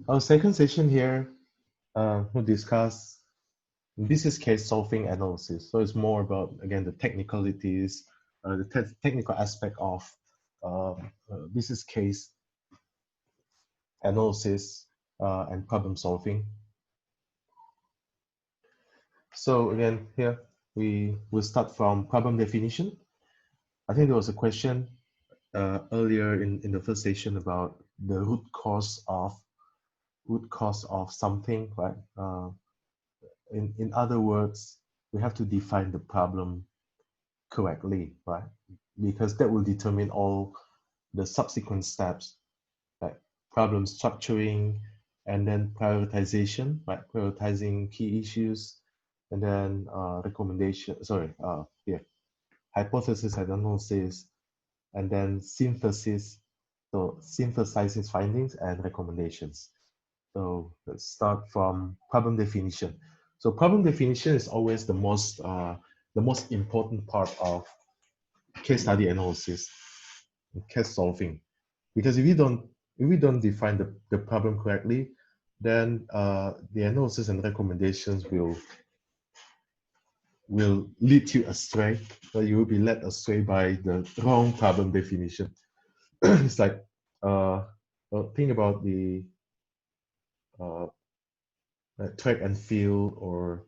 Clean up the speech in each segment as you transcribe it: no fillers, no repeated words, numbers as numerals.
Our second session here will discuss business case solving analysis. So it's more about, again, the technicalities, the technical aspect of business case analysis and problem solving. So again, here we will start from problem definition. I think there was a question earlier in the first session about the root cause of something, right? In other words, we have to define the problem correctly, right? Because that will determine all the subsequent steps, like problem structuring and then prioritization, right? Prioritizing key issues and then hypothesis analysis and then synthesis. So synthesizes findings and recommendations. So let's start from problem definition. So problem definition is always the most important part of case study analysis, case solving, because if we don't define the problem correctly, then the analysis and recommendations will lead you astray. So you will be led astray by the wrong problem definition. It's like think about the track and field or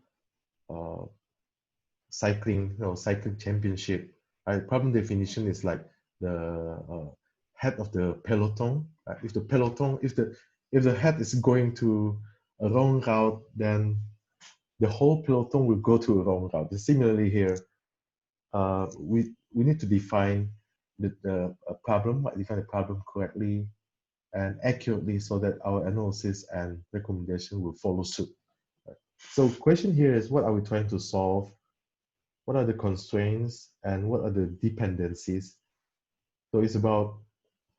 cycling, cycling championship. Problem definition is like the head of the peloton. If the head is going to a wrong route, then the whole peloton will go to a wrong route. And similarly here, we need to define the problem, define the problem correctly and accurately so that our analysis and recommendation will follow suit. So question here is, what are we trying to solve? What are the constraints and what are the dependencies? So it's about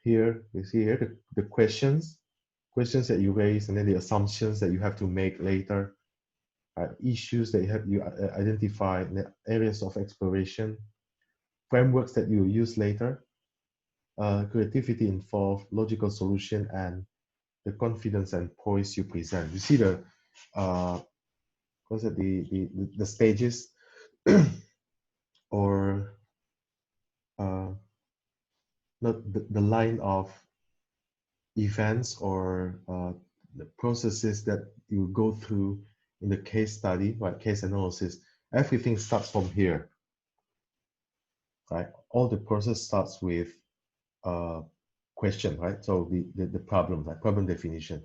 here, you see here, the questions that you raise and then the assumptions that you have to make later, issues that you identify, areas of exploration, frameworks that you use later, creativity involved, logical solution, and the confidence and poise you present. You see the the stages or the line of events or the processes that you go through in the case study, right? Case analysis. Everything starts from here, right? All the process starts with question, right? So the problem, like problem definition.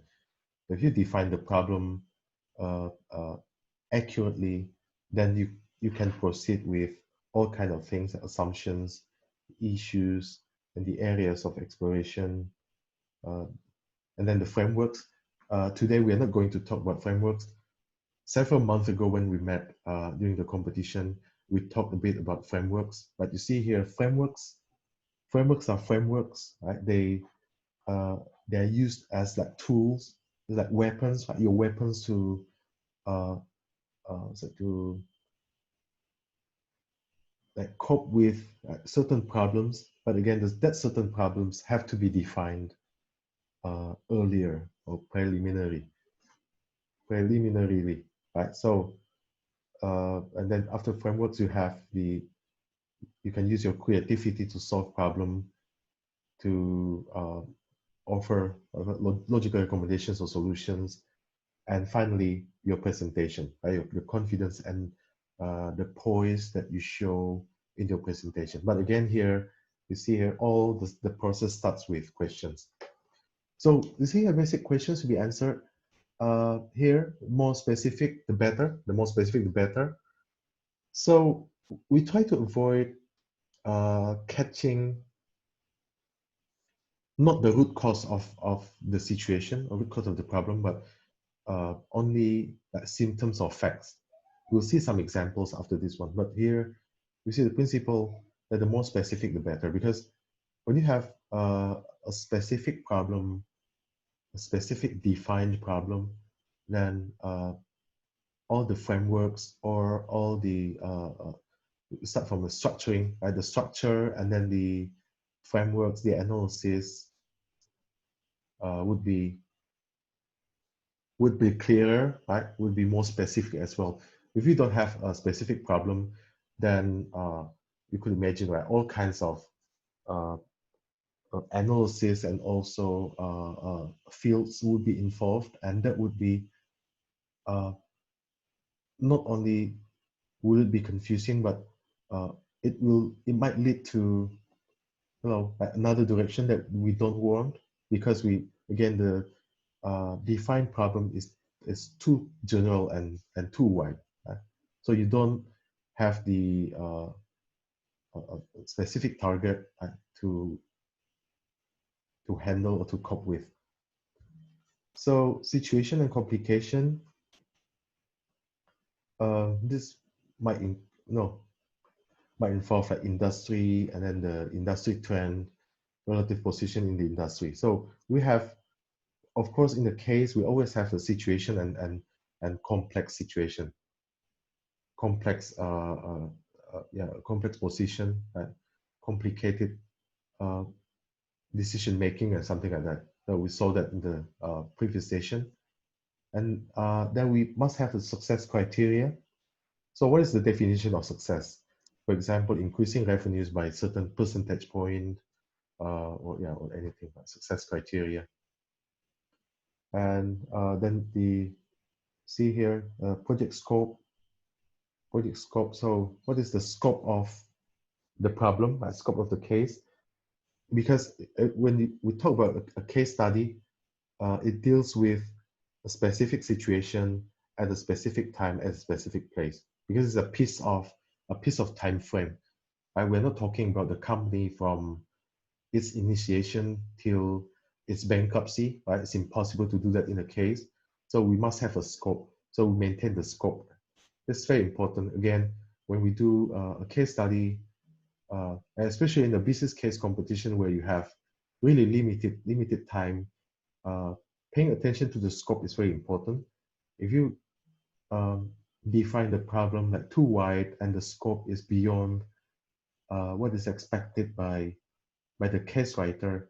If you define the problem accurately, then you can proceed with all kind of things, assumptions, issues, and the areas of exploration, and then the frameworks. Today we are not going to talk about frameworks. Several months ago when we met during the competition, we talked a bit about frameworks. But you see here, frameworks are frameworks, right? They are used as like tools, like weapons, right? Your weapons to like cope with certain problems. But again, that certain problems have to be defined earlier or preliminarily, right? So and then after frameworks, you can use your creativity to solve problem, to offer logical recommendations or solutions, and finally your presentation, right? Your confidence and the poise that you show in your presentation. But again, here you see here all the process starts with questions. So you see here, basic questions to be answered. Here, more specific the better. The more specific the better. So we try to avoid catching not the root cause of the situation or root cause of the problem, but only symptoms or facts. We'll see some examples after this one, but here we see the principle that the more specific the better, because when you have a specific problem, a specific defined problem, then all the frameworks or all the start from the structuring, right? The structure and then the frameworks, the analysis would be would be clearer, right? Would be more specific as well. If you don't have a specific problem, then you could imagine, right, all kinds of uh, analysis and also fields would be involved, and that would be uh, not only will it be confusing, but uh, it might lead to, you know, another direction that we don't want, because we, again, the defined problem is too general and too wide. So you don't have the specific target to to handle or to cope with. So situation and complication, this might no might involve like industry, and then the industry trend, relative position in the industry. So we have, of course, in the case, we always have a situation and complex situation, complex complex position, complicated decision making and something like that. So we saw that in the previous session. And then we must have the success criteria. So what is the definition of success? For example, increasing revenues by a certain percentage point, or anything, success criteria. And then the see here, project scope. Project scope. So what is the scope of the problem, scope of the case? Because when we talk about a case study, it deals with a specific situation at a specific time at a specific place, because it's a piece of time frame. Right? We're not talking about the company from its initiation till its bankruptcy. Right? It's impossible to do that in a case. So we must have a scope. So we maintain the scope. It's very important. Again, when we do a case study, especially in the business case competition where you have really limited time, paying attention to the scope is very important. If you define the problem like too wide and the scope is beyond what is expected by the case writer,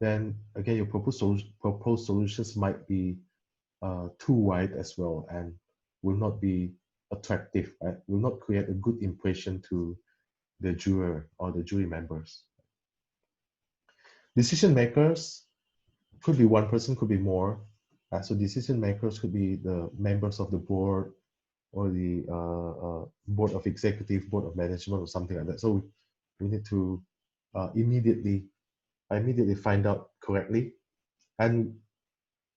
then again your proposed solutions might be too wide as well, and will not be attractive, right? Will not create a good impression to the juror or the jury members. Decision makers could be one person, could be more. So decision makers could be the members of the board, or the board of executive, board of management, or something like that. So we need to immediately find out correctly, and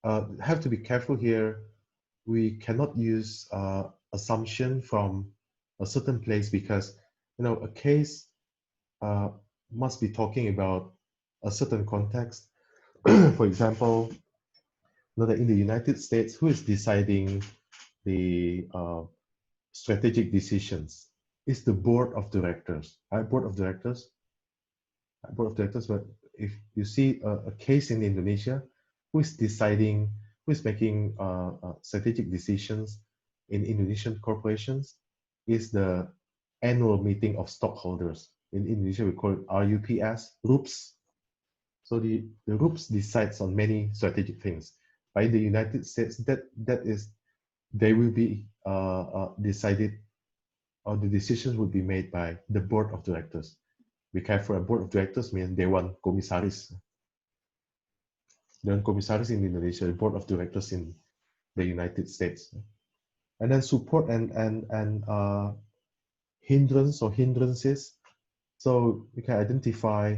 have to be careful here. We cannot use assumption from a certain place, because a case must be talking about a certain context. For example, that in the United States, who is deciding the strategic decisions? It's the board of directors. Board of directors. But if you see a case in Indonesia, who is deciding, who is making strategic decisions in Indonesian corporations, is the annual meeting of stockholders. In Indonesia, we call it RUPS, RUPS. So the RUPS decides on many strategic things. But in the United States, they will be decided, or the decisions will be made by the board of directors. Be careful, a board of directors means Dewan Komisaris. Dewan Komisaris in Indonesia, the board of directors in the United States. And then support and hindrance or hindrances. So we can identify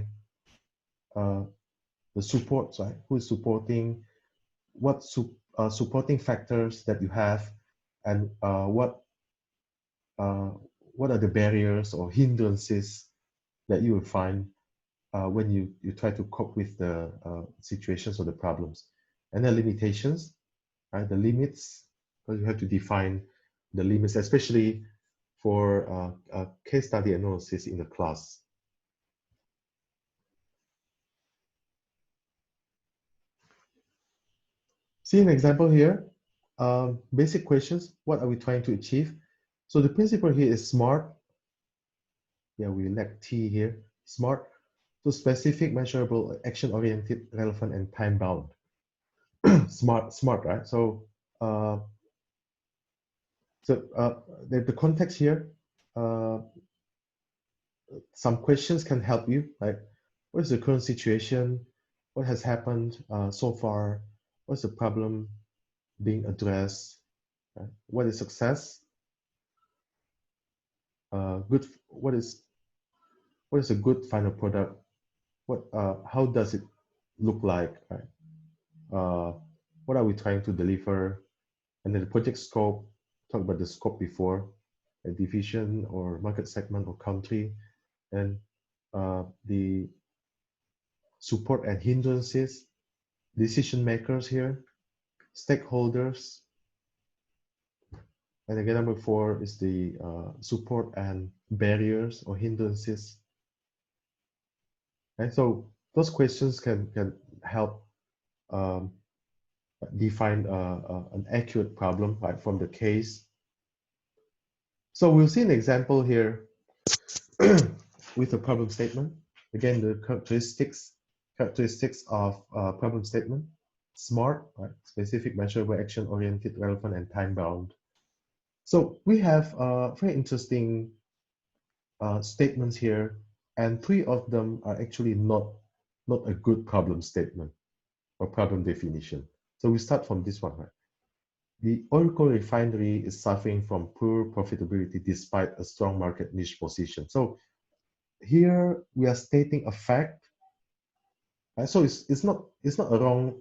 the support, right? Who is supporting, what supporting factors that you have, and what are the barriers or hindrances that you will find when you try to cope with the situations or the problems. And the limitations, right? The limits, because you have to define the limits, especially for case study analysis in the class. See an example here. Basic questions. What are we trying to achieve? So the principle here is SMART. Yeah, we lack T here. SMART. So specific, measurable, action-oriented, relevant, and time-bound. Smart, right? So uh, the context here, uh, some questions can help you, like what is the current situation? What has happened so far? What's the problem being addressed? What is success? What is a good final product? How does it look like? Right? What are we trying to deliver? And then the project scope, talk about the scope before, a division or market segment or country, and the support and hindrances, decision makers here, stakeholders, and again number 4 is the support and barriers or hindrances. And so those questions can help um, define an accurate problem, right, from the case. So we'll see an example here with a problem statement. Again, the characteristics of problem statement: SMART, right? Specific, measurable, action-oriented, relevant, and time-bound. So we have very interesting statements here, and 3 of them are actually not a good problem statement or problem definition. So we start from this one, right? The oil core refinery is suffering from poor profitability despite a strong market niche position. So here we are stating a fact. Right? So it's not a wrong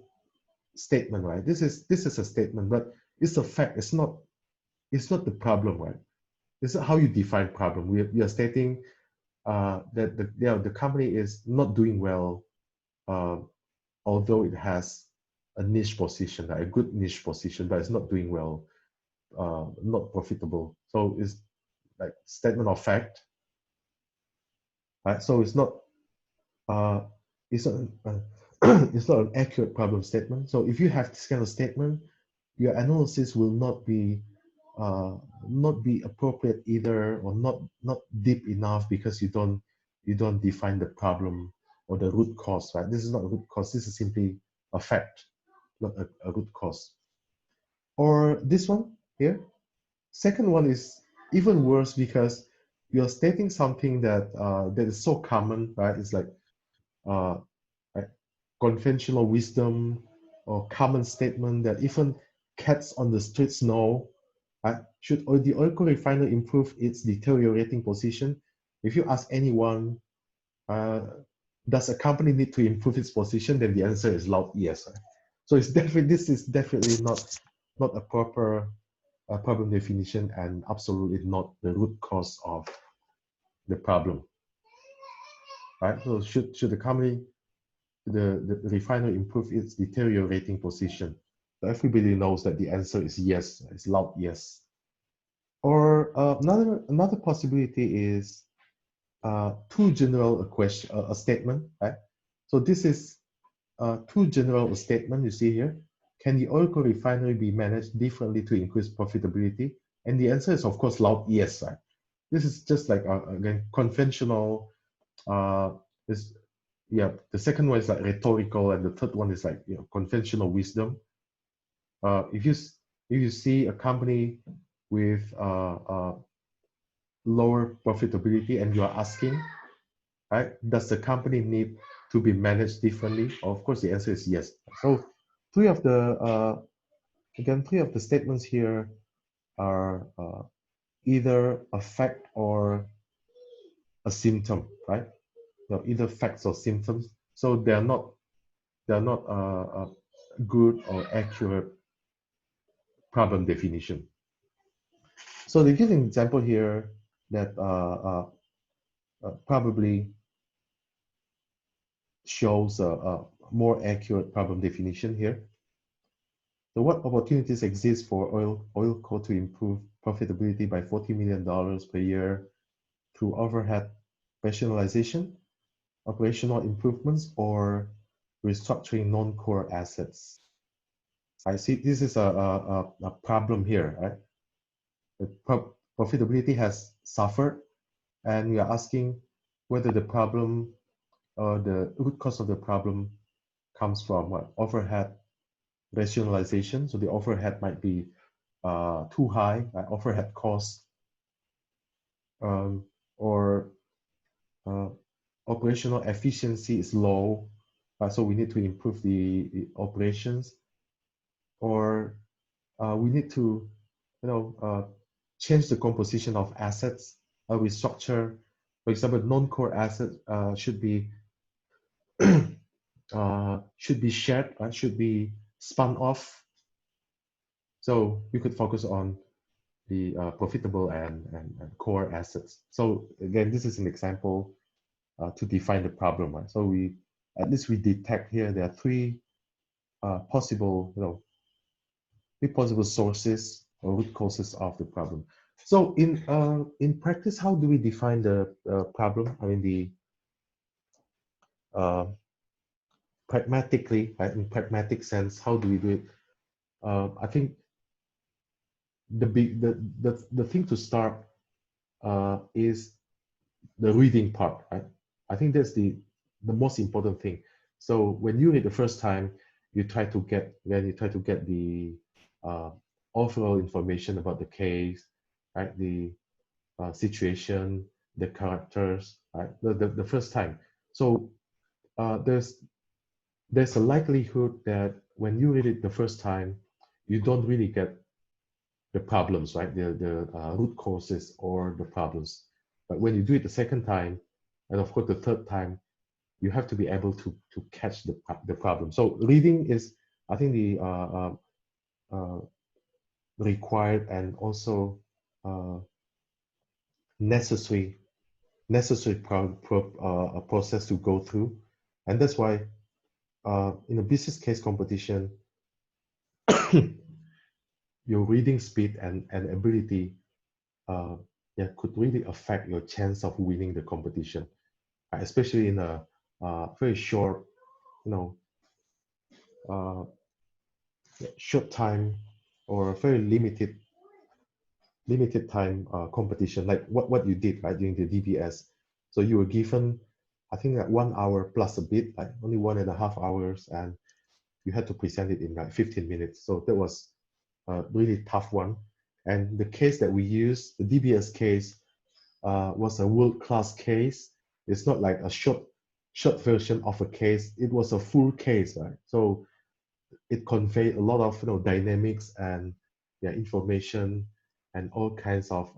statement, right? This is a statement, but it's a fact. It's not the problem, right? This is how you define problem. We are stating that the company is not doing well, although it has a niche position, like a good niche position, but it's not doing well, not profitable. So it's like statement of fact, right? So it's not it's not it's not an accurate problem statement. So if you have this kind of statement, your analysis will not be appropriate either, or not deep enough, because you don't define the problem or the root cause, right? This is not a root cause. This is simply a fact, not a root cause. Or this one here. Second one is even worse, because you're stating something that that is so common, right? It's like uh, conventional wisdom or common statement that even cats on the streets know. Should the oil refiner improve its deteriorating position? If you ask anyone, does a company need to improve its position? Then the answer is loud yes. So it's definitely, this is definitely not a proper problem definition, and absolutely not the root cause of the problem. Right? So should the company, the refiner, improve its deteriorating position? So everybody knows that the answer is yes. It's loud yes. Or another possibility is too general a statement, right? So this is too general a statement. You see here, can the oil refinery be managed differently to increase profitability? And the answer is of course loud yes, right? This is just like again conventional. This Yeah, the second one is like rhetorical, and the third one is like conventional wisdom. If you see a company with lower profitability and you are asking, right, does the company need to be managed differently? Of course, the answer is yes. So three of the statements here are either a fact or a symptom, right? Either facts or symptoms. So they're not good or accurate problem definition. So they give an example here that probably shows a more accurate problem definition here. So what opportunities exist for oil co to improve profitability by $40 million per year through overhead rationalization, operational improvements, or restructuring non-core assets? I see this is a problem here, right? The profitability has suffered, and we are asking whether the problem or the root cause of the problem comes from what? Overhead rationalization. So the overhead might be too high, overhead costs, or operational efficiency is low, so we need to improve the operations, or we need to, change the composition of assets, restructure. For example, non-core assets should be shared, should be spun off. So we could focus on the profitable and core assets. So again, this is an example to define the problem, right? So at least we detect here there are three possible, three possible sources or root causes of the problem. So in practice, how do we define the problem? I mean, the pragmatically, right, in pragmatic sense, how do we do it? I think the thing to start is the reading part, right? I think that's the most important thing. So when you read the first time, you try to get the overall information about the case, right? The situation, the characters, right? The first time. So there's a likelihood that when you read it the first time, you don't really get the problems, right? The root causes or the problems. But when you do it the second time, and of course the third time, you have to be able to catch the problem. So reading is, I think, the required and also necessary process to go through, and that's why in a business case competition, your reading speed and ability could really affect your chance of winning the competition, especially in a very short, you know, uh, short time or a very limited time competition, like what you did, right, during the DBS. So you were given, I think, like 1 hour plus a bit, like only 1.5 hours, and you had to present it in like 15 minutes. So that was a really tough one. And the case that we used, the DBS case, was a world-class case. It's not like a short version of a case. It was a full case, right? So it conveyed a lot of dynamics and information and all kinds of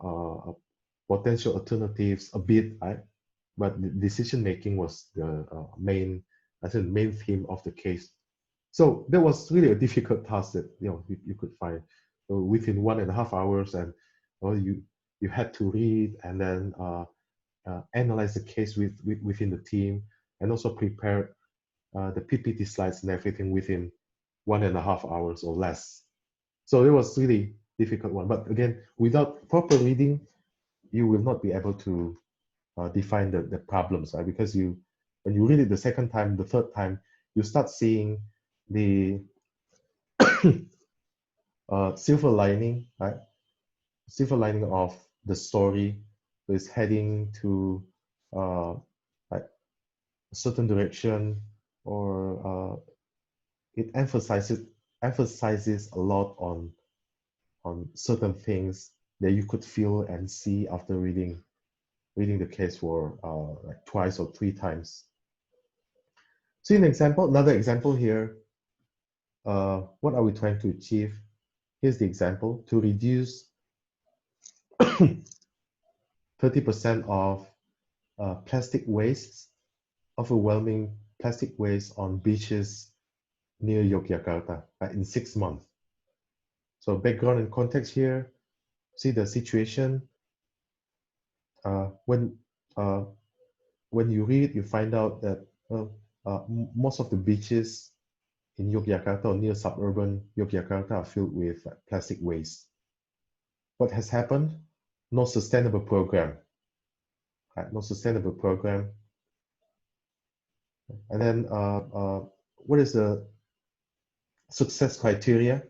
potential alternatives a bit, right? But the decision making was the I think, main theme of the case. So that was really a difficult task that you could find. So within 1.5 hours, and you had to read and then analyze the case within the team, and also prepare the PPT slides and everything within 1.5 hours or less. So it was really difficult one. But again, without proper reading, you will not be able to define the problems, right? Because when you read it the second time, the third time, you start seeing the silver lining, right? Silver lining of the story is heading to like a certain direction, or it emphasizes a lot on certain things that you could feel and see after reading the case for like twice or three times. So another example here, what are we trying to achieve? Here's the example: to reduce 30% of plastic waste, overwhelming plastic waste on beaches near Yogyakarta in 6 months. So background and context here, see the situation. When you read, you find out that most of the beaches in Yogyakarta or near suburban Yogyakarta are filled with plastic waste. What has happened? No sustainable program. No sustainable program. And then what is the success criteria?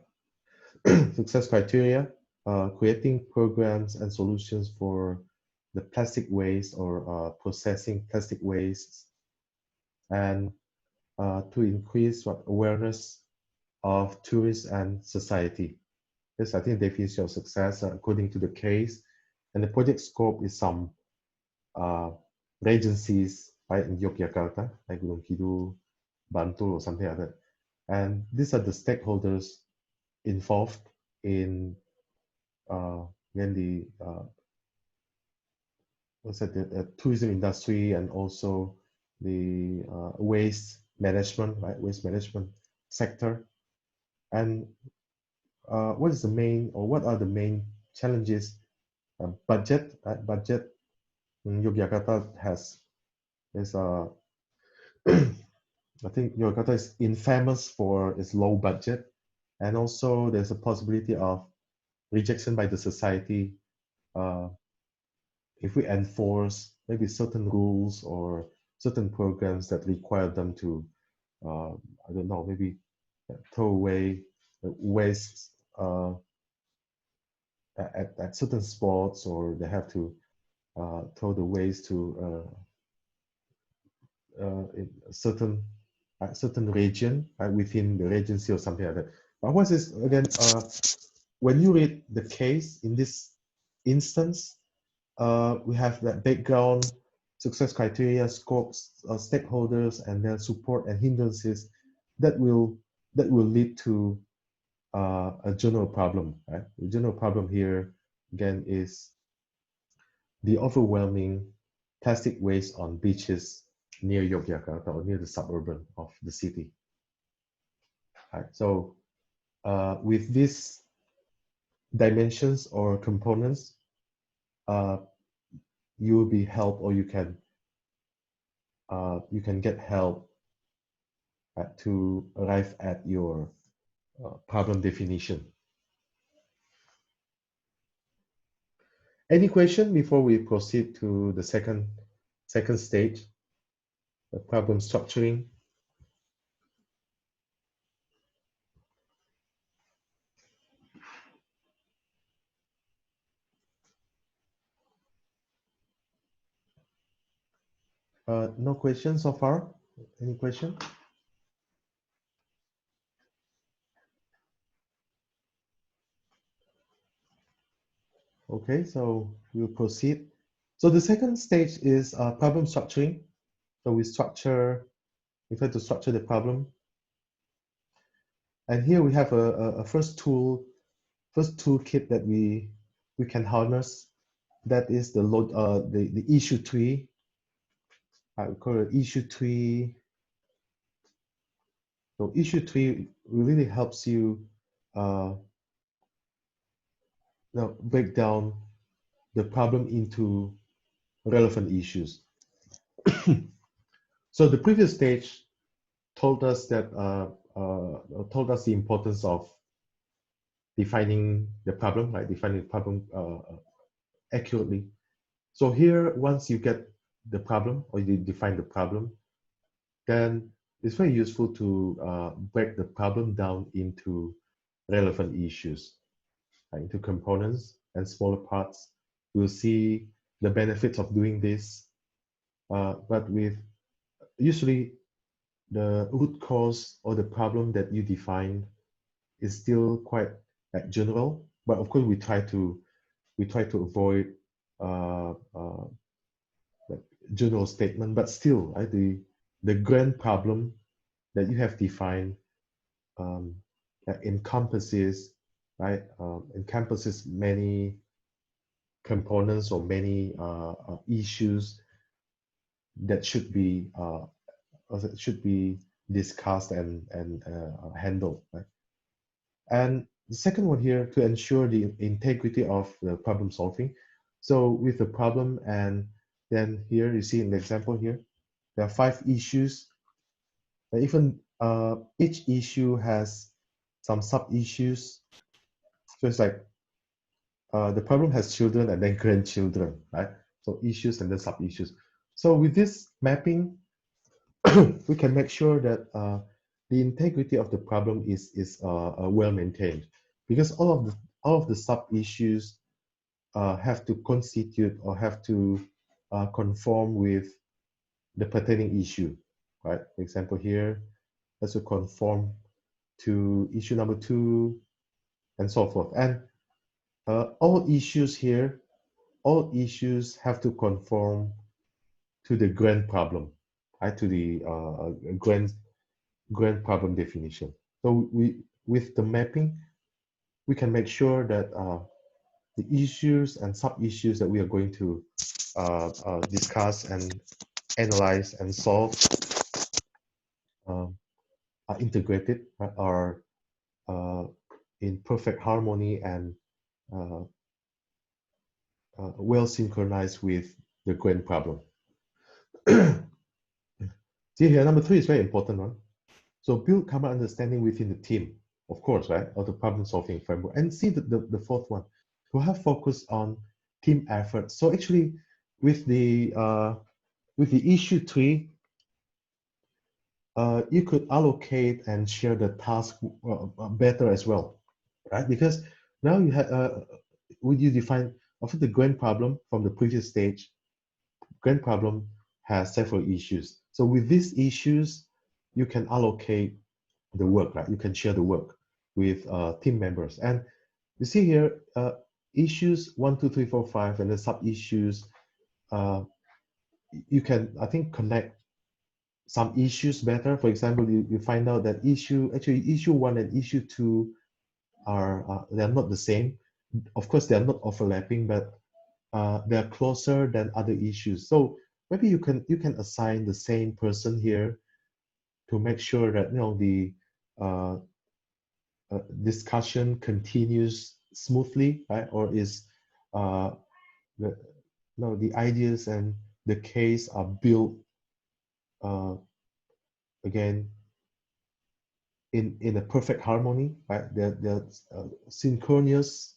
Success criteria, creating programs and solutions for the plastic waste or processing plastic waste, and to increase awareness of tourists and society. This, I think, definition of success according to the case. And the project scope is some regencies, right, in Yogyakarta, like Gunung Kidul, Bantul, or something like that. And these are the stakeholders involved in then the the tourism industry and also the waste management, right? Waste management sector. And what is the main, or what are the main challenges? Budget, right? Budget. Yogyakarta is I think Yogyakarta is infamous for its low budget, and also there's a possibility of rejection by the society uh, if we enforce maybe certain rules or certain programs that require them to, I don't know, maybe throw away waste at certain spots, or they have to throw the waste to in a certain region within the regency or something like that. But what is again? When you read the case in this instance, we have that background, success criteria, scopes, stakeholders, and then support and hindrances that will lead to a general problem. Right? The general problem here again is the overwhelming plastic waste on beaches near Yogyakarta or near the suburban of the city. Right? So with these dimensions or components, you will be helped, or you can get help to arrive at your problem definition. Any question before we proceed to the second stage, the problem structuring? No questions so far? Any question? Okay, so we'll proceed. So the second stage is problem structuring. So we try to structure the problem. And here we have a first toolkit that we can harness. That is the issue tree. I would call it issue tree. So issue tree really helps you break down the problem into relevant issues. So the previous stage told us that told us the importance of defining the problem, right? Defining the problem accurately. So here, once you get the problem or you define the problem, then it's very useful to break the problem down into relevant issues, into components and smaller parts. We'll see the benefits of doing this, but with usually the root cause or the problem that you define is still quite general. But of course, we try to avoid like general statement, but still, right, the grand problem that you have defined encompasses, right, encompasses many components or many issues that should be discussed and handled, right? And the second one here, to ensure the integrity of the problem solving. So with the problem, and then here you see in the example here, there are 5 issues. Even each issue has some sub-issues. So it's like the problem has children and then grandchildren, right? So issues and then sub-issues. So with this mapping, we can make sure that the integrity of the problem is well maintained, because all of the sub issues have to constitute or have to conform with the pertaining issue, right? For example, here has to conform to issue number 2, and so forth. And all issues here, all issues have to conform to the grand problem, right? To the grand problem definition. So with the mapping, we can make sure that the issues and sub-issues that we are going to discuss and analyze and solve are integrated, are in perfect harmony and well synchronized with the grand problem. See here, number 3 is very important one. So build common understanding within the team, of course, right, of the problem solving framework. And see the fourth one, to have focus on team effort. So actually, with the issue 3, you could allocate and share the task better as well, right? Because now you have, would you define after the grand problem from the previous stage? Grand problem has several issues. So with these issues, you can allocate the work, right? You can share the work with team members. And you see here, issues 1, 2, 3, 4, 5, and the sub issues. You can, I think, connect some issues better. For example, you find out that issue 1 and issue 2 are they're not the same. Of course, they're not overlapping, but they're closer than other issues. So maybe you can assign the same person here to make sure that the discussion continues smoothly, right? Or is the ideas and the case are built again in a perfect harmony, right? They're synchronous,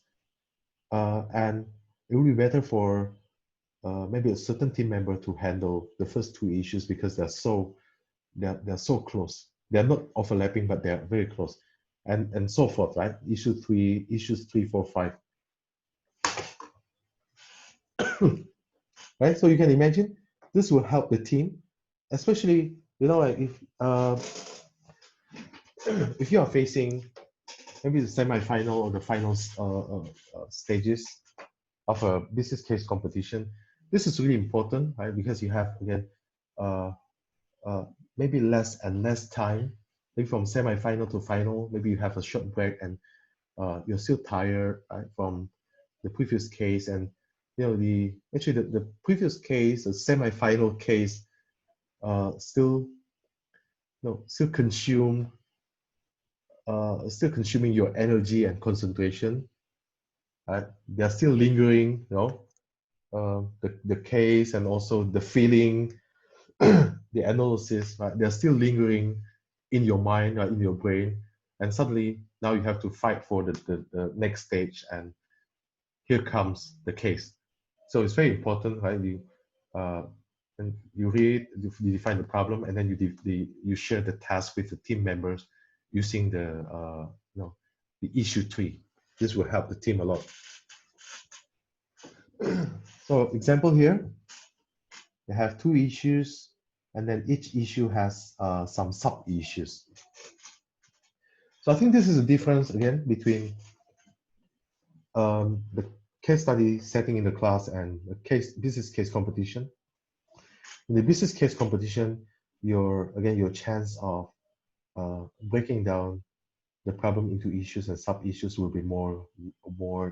and it will be better for maybe a certain team member to handle the first 2 issues because they're so close. They're not overlapping, but they're very close, and so forth, right? Issues 3, 4, 5. Right? So you can imagine this will help the team, especially like if you are facing maybe the semi-final or the final stages of a business case competition. This is really important, right? Because you have, again, maybe less and less time. Maybe from semi-final to final, maybe you have a short break and you're still tired, right, from the previous case. And the previous case, the semi-final case, still consuming your energy and concentration. Right? They're still lingering, the case and also the feeling, the analysis, right? They're still lingering in your mind, in your brain. And suddenly now you have to fight for the next stage, and here comes the case. So it's very important, right? And you read, you define the problem, and then you share the task with the team members using the issue 3. This will help the team a lot. So example here, you have 2 issues, and then each issue has some sub issues. So I think this is a difference again between the case study setting in the class and the business case competition. In the business case competition, your chance of breaking down the problem into issues and sub issues will be more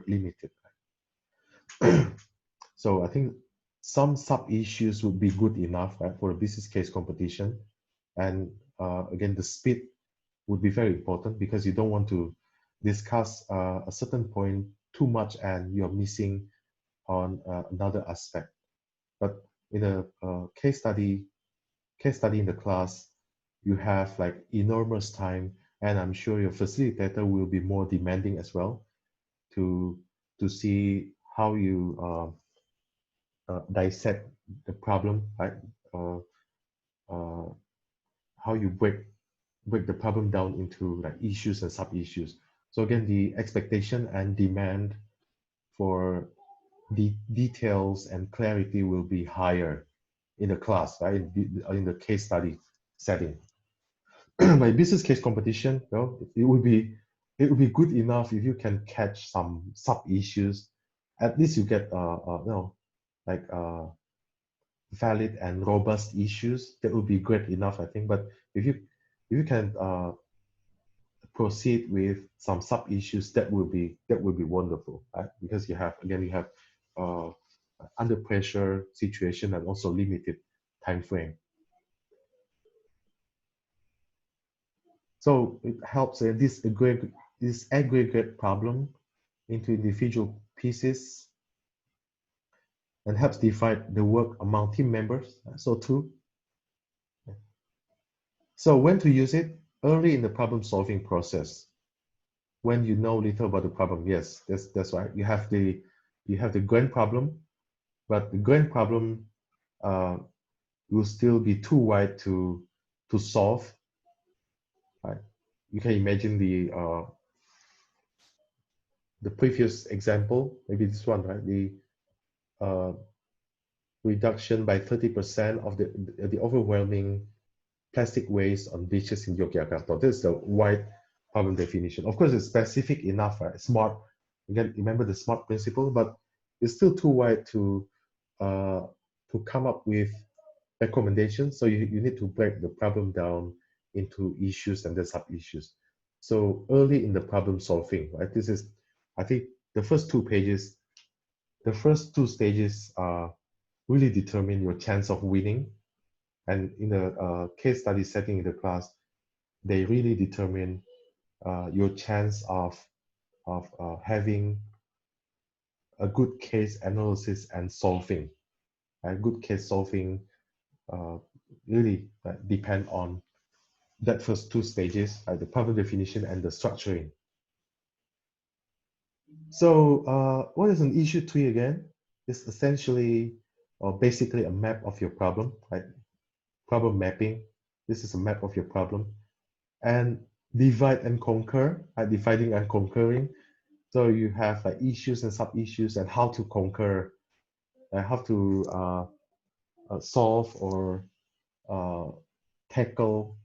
limited. So I think some sub issues would be good enough, right, for a business case competition. And again, the speed would be very important because you don't want to discuss a certain point too much and you're missing on another aspect. But in a case study in the class, you have like enormous time, and I'm sure your facilitator will be more demanding as well to see how you dissect the problem, right? How you break the problem down into like issues and sub issues. So again, the expectation and demand for the details and clarity will be higher in the class, right? In the case study setting. like business case competition, you know, it would be good enough if you can catch some sub issues. At least you get you know, like valid and robust issues. That would be great enough, I think. But if you can proceed with some sub issues, that would be wonderful, right? Because you have uh, under pressure situation and also limited time frame. So it helps this aggregate problem into individual pieces and helps divide the work among team members. So too. So when to use it? Early in the problem solving process. When you know little about the problem, yes, that's right. You have the grand problem, but the grand problem uh, will still be too wide to solve. Right? You can imagine the previous example, maybe this one, right? The uh, reduction by 30% of the overwhelming plastic waste on beaches in Yogyakarta. This is the wide problem definition. Of course, it's specific enough, right? Smart. Again, remember the SMART principle, but it's still too wide uh, to come up with recommendations. So you need to break the problem down into issues and then sub-issues. So early in the problem solving, right? This is, I think, the first two pages, the first two stages really determine your chance of winning. And in the case study setting in the class, they really determine your chance of having a good case analysis and solving. Good case solving uh, really depend on that first two stages, the problem definition and the structuring. So what is an issue tree again? It's essentially or basically a map of your problem, right? Problem mapping. This is a map of your problem. And divide and conquer, dividing and conquering. So you have issues and sub-issues and how to conquer, how to solve or tackle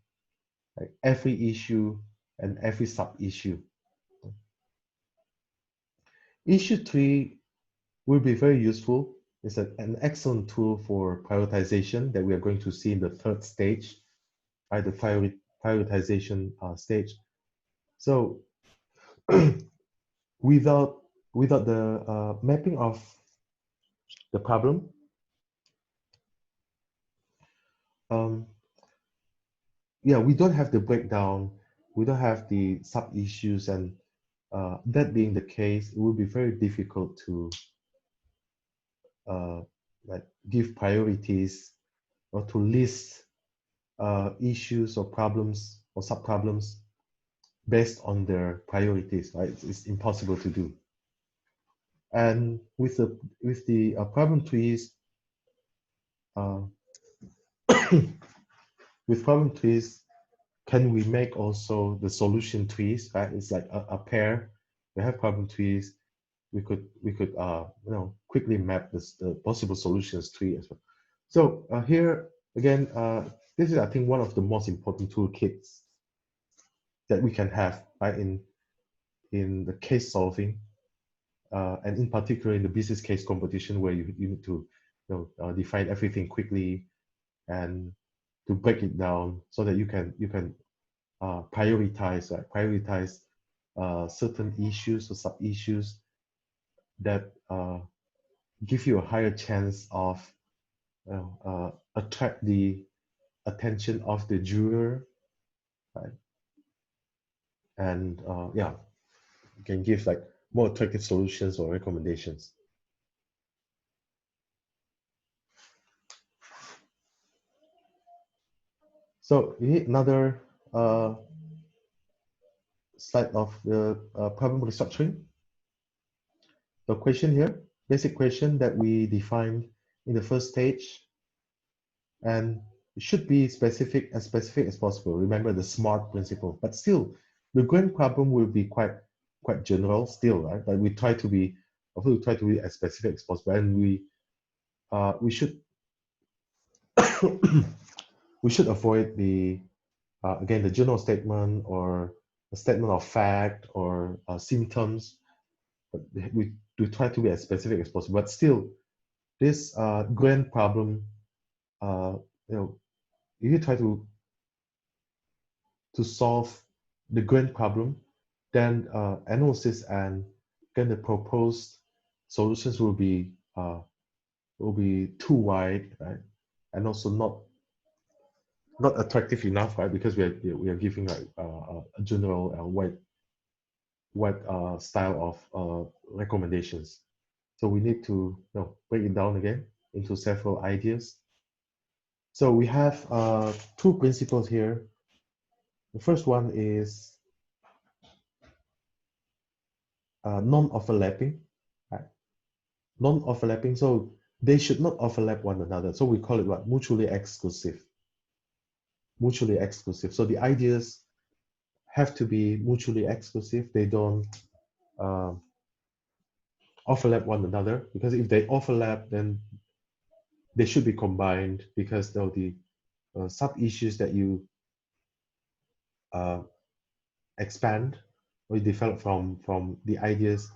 every issue and every sub-issue. Issue tree will be very useful. It's an excellent tool for prioritization that we are going to see in the third stage, the prioritization stage. So without the mapping of the problem, yeah, we don't have the breakdown, we don't have the sub-issues, and that being the case, it will be very difficult to give priorities or to list issues or problems or sub-problems based on their priorities, right? It's impossible to do. And with the problem trees, with problem trees, can we make also the solution trees? Right? It's like a pair. We have problem trees. We could quickly map the possible solutions tree as well. So here again, this is I think one of the most important toolkits that we can have, right, in the case solving, and in particular in the business case competition where you need to define everything quickly and to break it down so that you can prioritize certain issues or sub issues that give you a higher chance of attract the attention of the juror, right? And yeah, you can give like more attractive solutions or recommendations. So you need another slide of the problem restructuring. The question here, basic question that we defined in the first stage, and it should be specific as possible. Remember the SMART principle, but still, the grand problem will be quite general still, right? But we try to be as specific as possible, and we should we should avoid the again, the journal statement or a statement of fact or symptoms. But we try to be as specific as possible. But still, this grand problem, you know, if you try to solve the grand problem, then analysis and then the proposed solutions will be too wide, right? And also not attractive enough, right? Because we are giving like a general wide style of recommendations. So we need to break it down again into several ideas. So we have two principles here. The first one is non-overlapping, right? Non-overlapping, so they should not overlap one another. So we call it what? Mutually exclusive. Mutually exclusive. So the ideas have to be mutually exclusive. They don't overlap one another, because if they overlap, then they should be combined, because the sub-issues that you expand or you develop from the ideas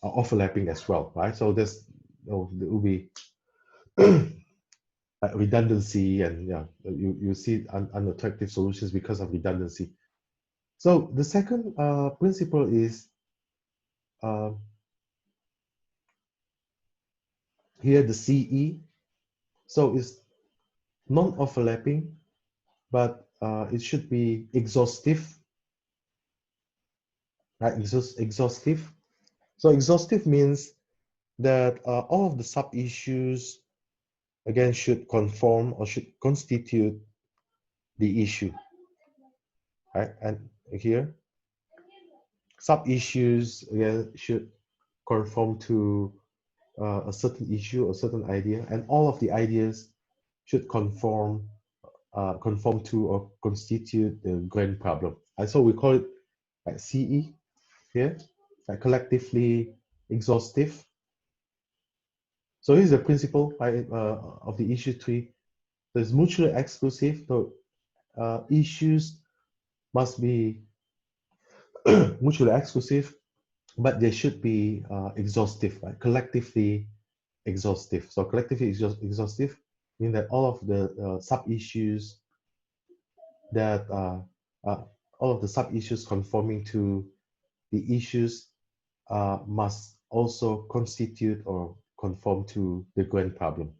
are overlapping as well, right? So this there will be redundancy, and yeah, you see unattractive solutions because of redundancy. So the second principle is here the CE. So it's non-overlapping, but it should be exhaustive, right? Exhaustive. So exhaustive means that all of the sub-issues again should conform or should constitute the issue, right? And here, sub-issues again should conform to a certain issue or certain idea, and all of the ideas should conform to or constitute the grand problem. And so we call it like CE here, like collectively exhaustive. So here's the principle of the issue tree. So it's mutually exclusive. So issues must be mutually exclusive, but they should be exhaustive, right? Collectively exhaustive. So collectively exhaustive means that all of the sub-issues that all of the sub-issues conforming to the issues must also constitute or conform to the grand problem.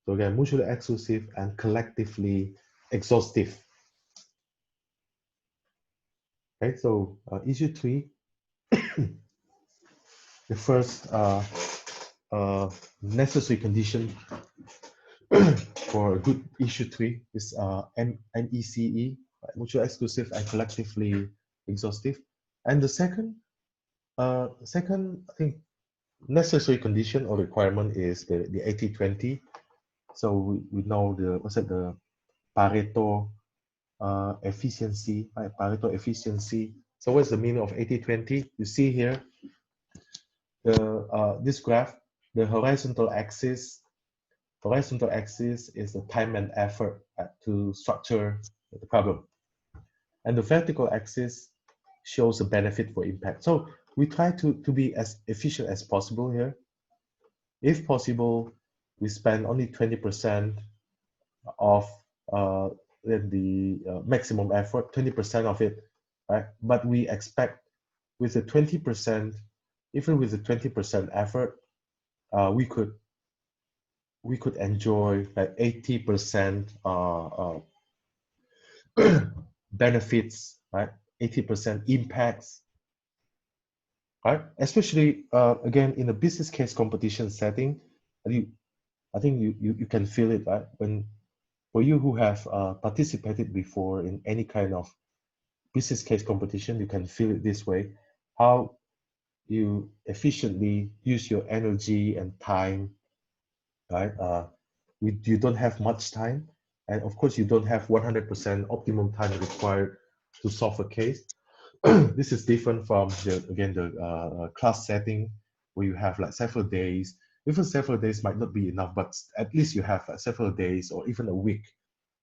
So again, mutually exclusive and collectively exhaustive. Okay, so issue 3, the first necessary condition for a good issue 3 is NECE, mutually exclusive and collectively exhaustive. And the second, I think, necessary condition or requirement is the 80-20. So we know the Pareto efficiency, right? Pareto efficiency. So what's the meaning of 80-20? You see here, this graph, the horizontal axis is the time and effort to structure the problem, and the vertical axis shows the benefit for impact. So we try to be as efficient as possible here. If possible, we spend only 20% of the maximum effort, 20% of it, right? But we expect with the 20%, even with the 20% effort, we could enjoy like 80% benefits, right? 80% impacts, right? Especially again in a business case competition setting, I think you can feel it, right? When for you who have participated before in any kind of business case competition, you can feel it this way: how you efficiently use your energy and time, right? You don't have much time, and of course you don't have 100% optimum time required to solve a case. This is different from the class setting where you have like several days. Even several days might not be enough, but at least you have several days or even a week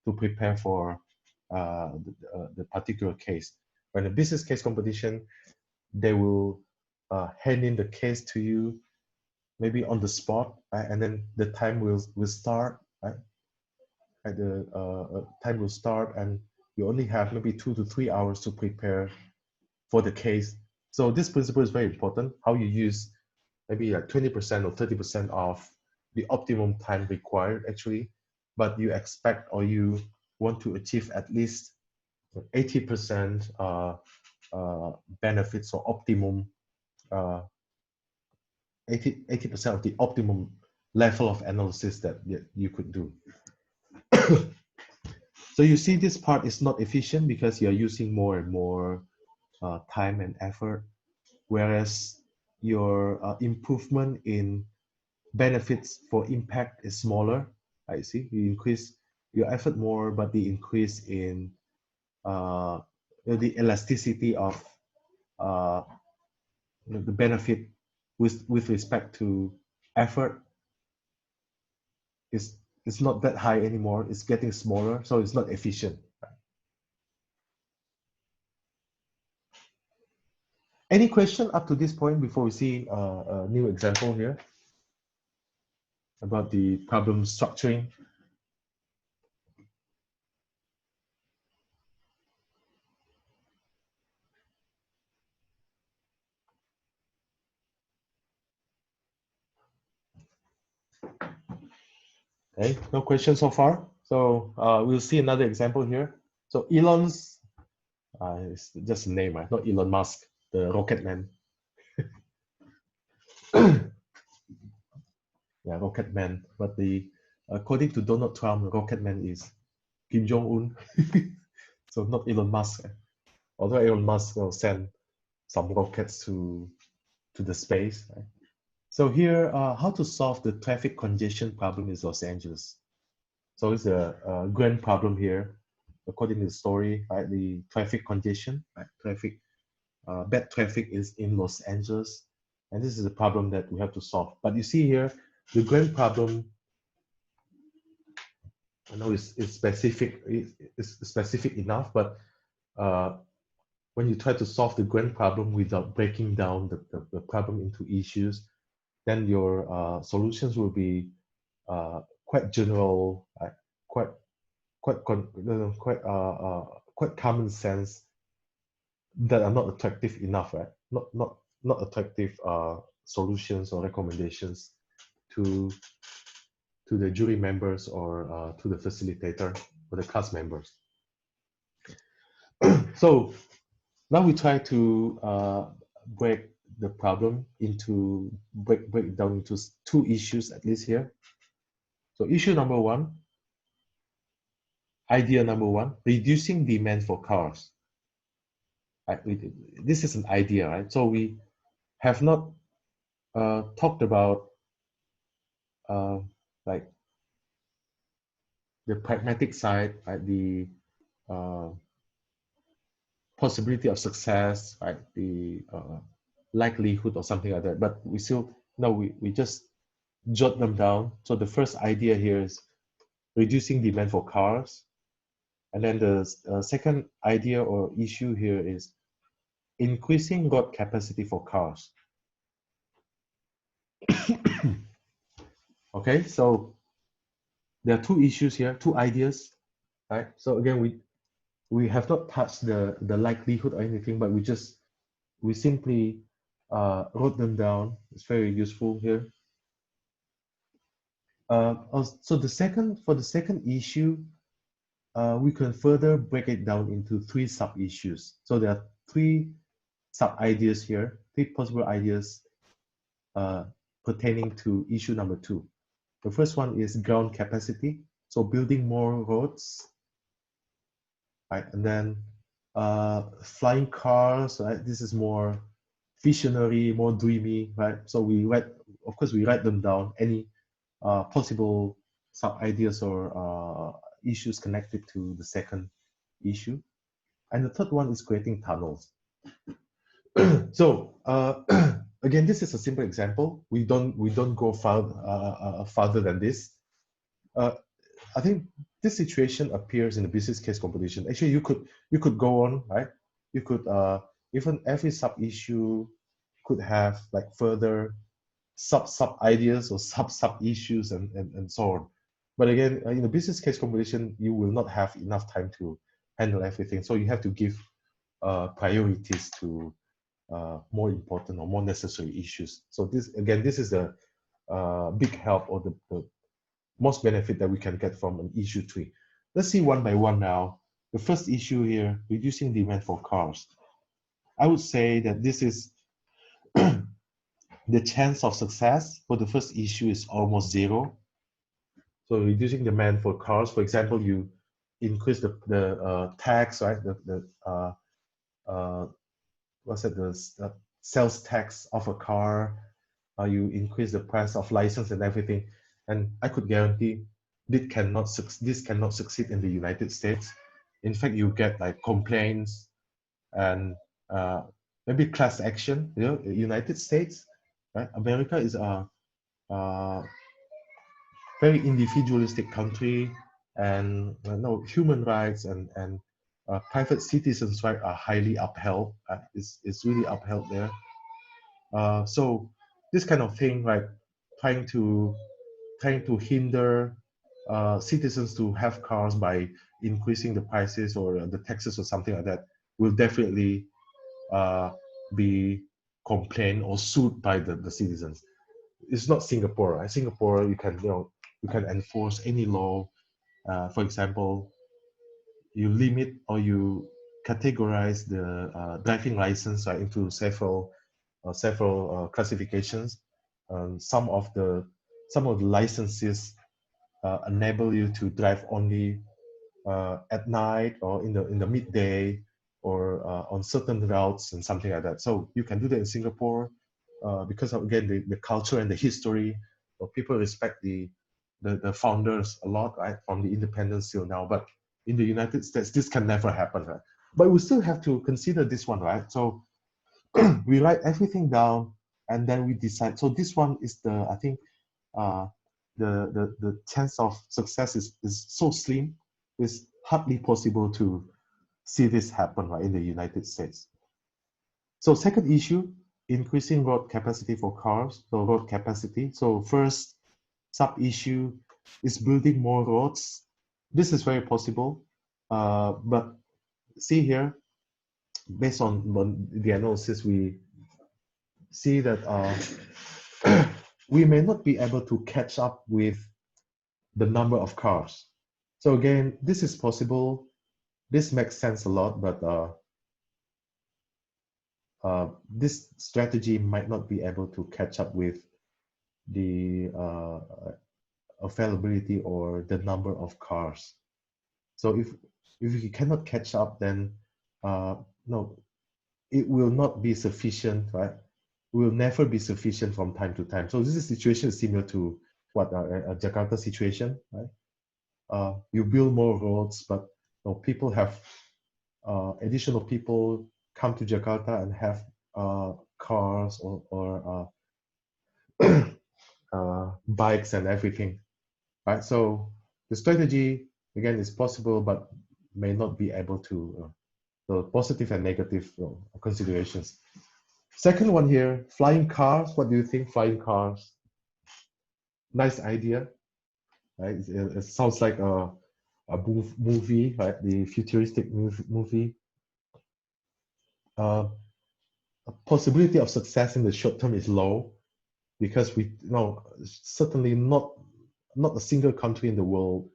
to prepare for the particular case. When a business case competition, they will hand in the case to you maybe on the spot, right? And then the time will start, right? Right, the time will start, and you only have maybe 2 to 3 hours to prepare for the case. So this principle is very important, how you use maybe like 20% or 30% of the optimum time required actually, but you expect or you want to achieve at least 80% benefits or optimum 80% of the optimum level of analysis that you could do. So you see this part is not efficient because you're using more and more time and effort, whereas your improvement in benefits for impact is smaller. I see you increase your effort more, but the increase in the elasticity of the benefit with respect to effort is not that high anymore. It's getting smaller, so it's not efficient. Any question up to this point before we see a new example here about the problem structuring? Okay, no questions so far. So we'll see another example here. So Elon's, it's just a name, right? Not Elon Musk, the rocket man. Yeah, rocket man. But according to Donald Trump, the rocket man is Kim Jong-un. So not Elon Musk. Although Elon Musk will send some rockets to the space. Right? So here, how to solve the traffic congestion problem in Los Angeles. So it's a grand problem here, according to the story, right? The traffic congestion, right? Bad traffic is in Los Angeles, and this is a problem that we have to solve. But you see here, the grand problem, I know it's specific, it's specific enough, but when you try to solve the grand problem without breaking down the problem into issues, then your solutions will be quite general, quite common sense, that are not attractive enough, right? Not attractive solutions or recommendations to the jury members or to the facilitator or the class members. So now we try to break the problem into break it down into 2 issues at least here. So issue number 1, idea number 1, reducing demand for cars. This is an idea, right? So we have not talked about like the pragmatic side, right? The possibility of success, right? The likelihood or something like that. But we still, no, we just jot them down. So the first idea here is reducing demand for cars. And then the second idea or issue here is increasing road capacity for cars. Okay, so there are 2 issues here, 2 ideas, right? So again, we have not touched the likelihood or anything, but we simply wrote them down. It's very useful here. So for the second issue, we can further break it down into 3 sub-issues. So there are 3 sub-ideas here, 3 possible ideas pertaining to issue number 2. The first one is ground capacity, so building more roads, right? And then flying cars, right? This is more visionary, more dreamy, right? So we write them down, any possible sub-ideas or issues connected to the second issue. And the third one is creating tunnels. So again, this is a simple example. We don't go farther than this. I think this situation appears in the business case competition. Actually, you could go on, right? You could even every sub issue could have like further sub ideas or sub issues and so on. But again, in the business case competition, you will not have enough time to handle everything. So you have to give priorities to more important or more necessary issues. So this again, this is the big help or the most benefit that we can get from an issue tree. Let's see one by one now. The first issue here, reducing demand for cars. I would say that this is the chance of success for the first issue is almost zero. So reducing demand for cars, for example, you increase the tax, right? What's it? The sales tax of a car. You increase the price of license and everything. And I could guarantee this cannot succeed in the United States. In fact, you get like complaints and maybe class action. You know, United States, right? America is a very individualistic country, and no human rights and private citizens' rights are highly upheld. It's really upheld there. So this kind of thing, like trying to hinder citizens to have cars by increasing the prices or the taxes or something like that, will definitely be complained or sued by the citizens. It's not Singapore, right? Singapore, you can enforce any law. For example, you limit or you categorize the driving license, right, into several classifications. Some of the licenses enable you to drive only at night or in the midday or on certain routes and something like that. So you can do that in Singapore because of, again, the culture and the history. People respect the founders a lot, right, from the independence till now. But in the United States, this can never happen, right? But we still have to consider this one, right? So we write everything down and then we decide. So this one is I think uh, the chance of success is so slim. It's hardly possible to see this happen, right, in the United States. So second issue, increasing road capacity for cars. So road capacity. So first sub issue is building more roads. This is very possible, but see here, based on the analysis, we see that we may not be able to catch up with the number of cars. So again, this is possible. This makes sense a lot, but this strategy might not be able to catch up with the availability or the number of cars. So if you cannot catch up, then no, it will not be sufficient, right? It will never be sufficient from time to time. So this is situation similar to what a Jakarta situation, right? You build more roads, but people have additional people come to Jakarta and have cars or bikes and everything, right? So the strategy again is possible, but may not be able to. The positive and negative considerations. Second one here, flying cars. What do you think? Flying cars. Nice idea, right? It sounds like a movie, right? The futuristic movie. Possibility of success in the short term is low because we certainly not a single country in the world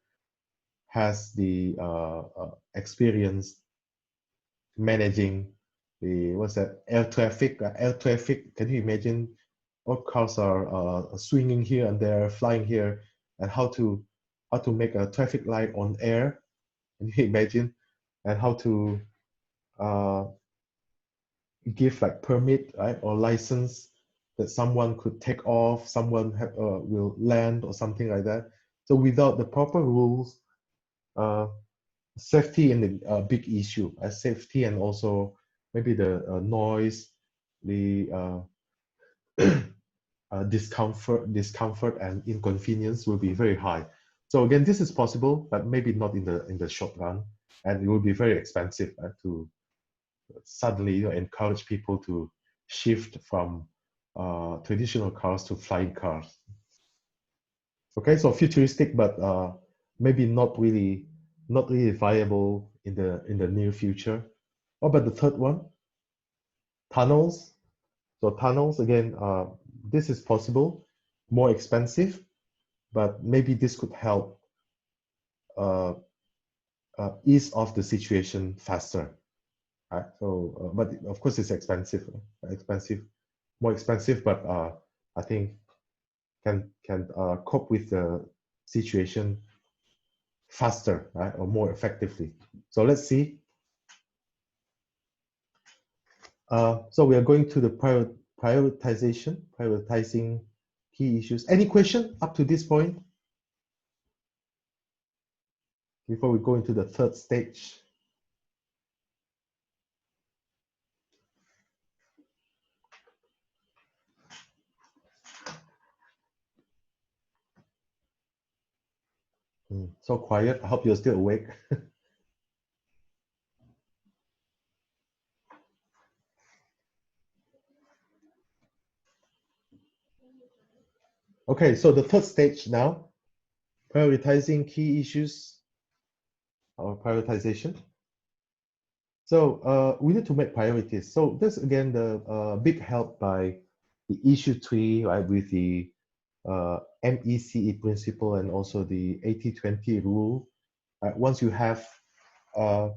has the experience managing the air traffic. Air traffic. Can you imagine? All cars are swinging here and there, flying here, and how to make a traffic light on air. Can you imagine? And how to give like permit, right, or license that someone could take off, someone will land or something like that. So without the proper rules, safety is a big issue. Safety and also maybe the noise, the discomfort and inconvenience will be very high. So again, this is possible, but maybe not in the short run, and it will be very expensive to suddenly encourage people to shift from traditional cars to flying cars. Okay, so futuristic, but maybe not really viable in the near future. What about the third one? Tunnels. So tunnels again, this is possible, more expensive, but maybe this could help uh, ease off the situation faster. Right? So, but of course it's expensive, more expensive, but I think can cope with the situation faster, right, or more effectively. So let's see. So we are going to the prioritizing key issues. Any question up to this point before we go into the third stage? So quiet. I hope you're still awake. Okay, so the third stage now, prioritizing key issues or prioritization. So we need to make priorities. So this again the big help by the issue tree, right, with the MECE principle and also the 80-20 rule. Once you have uh,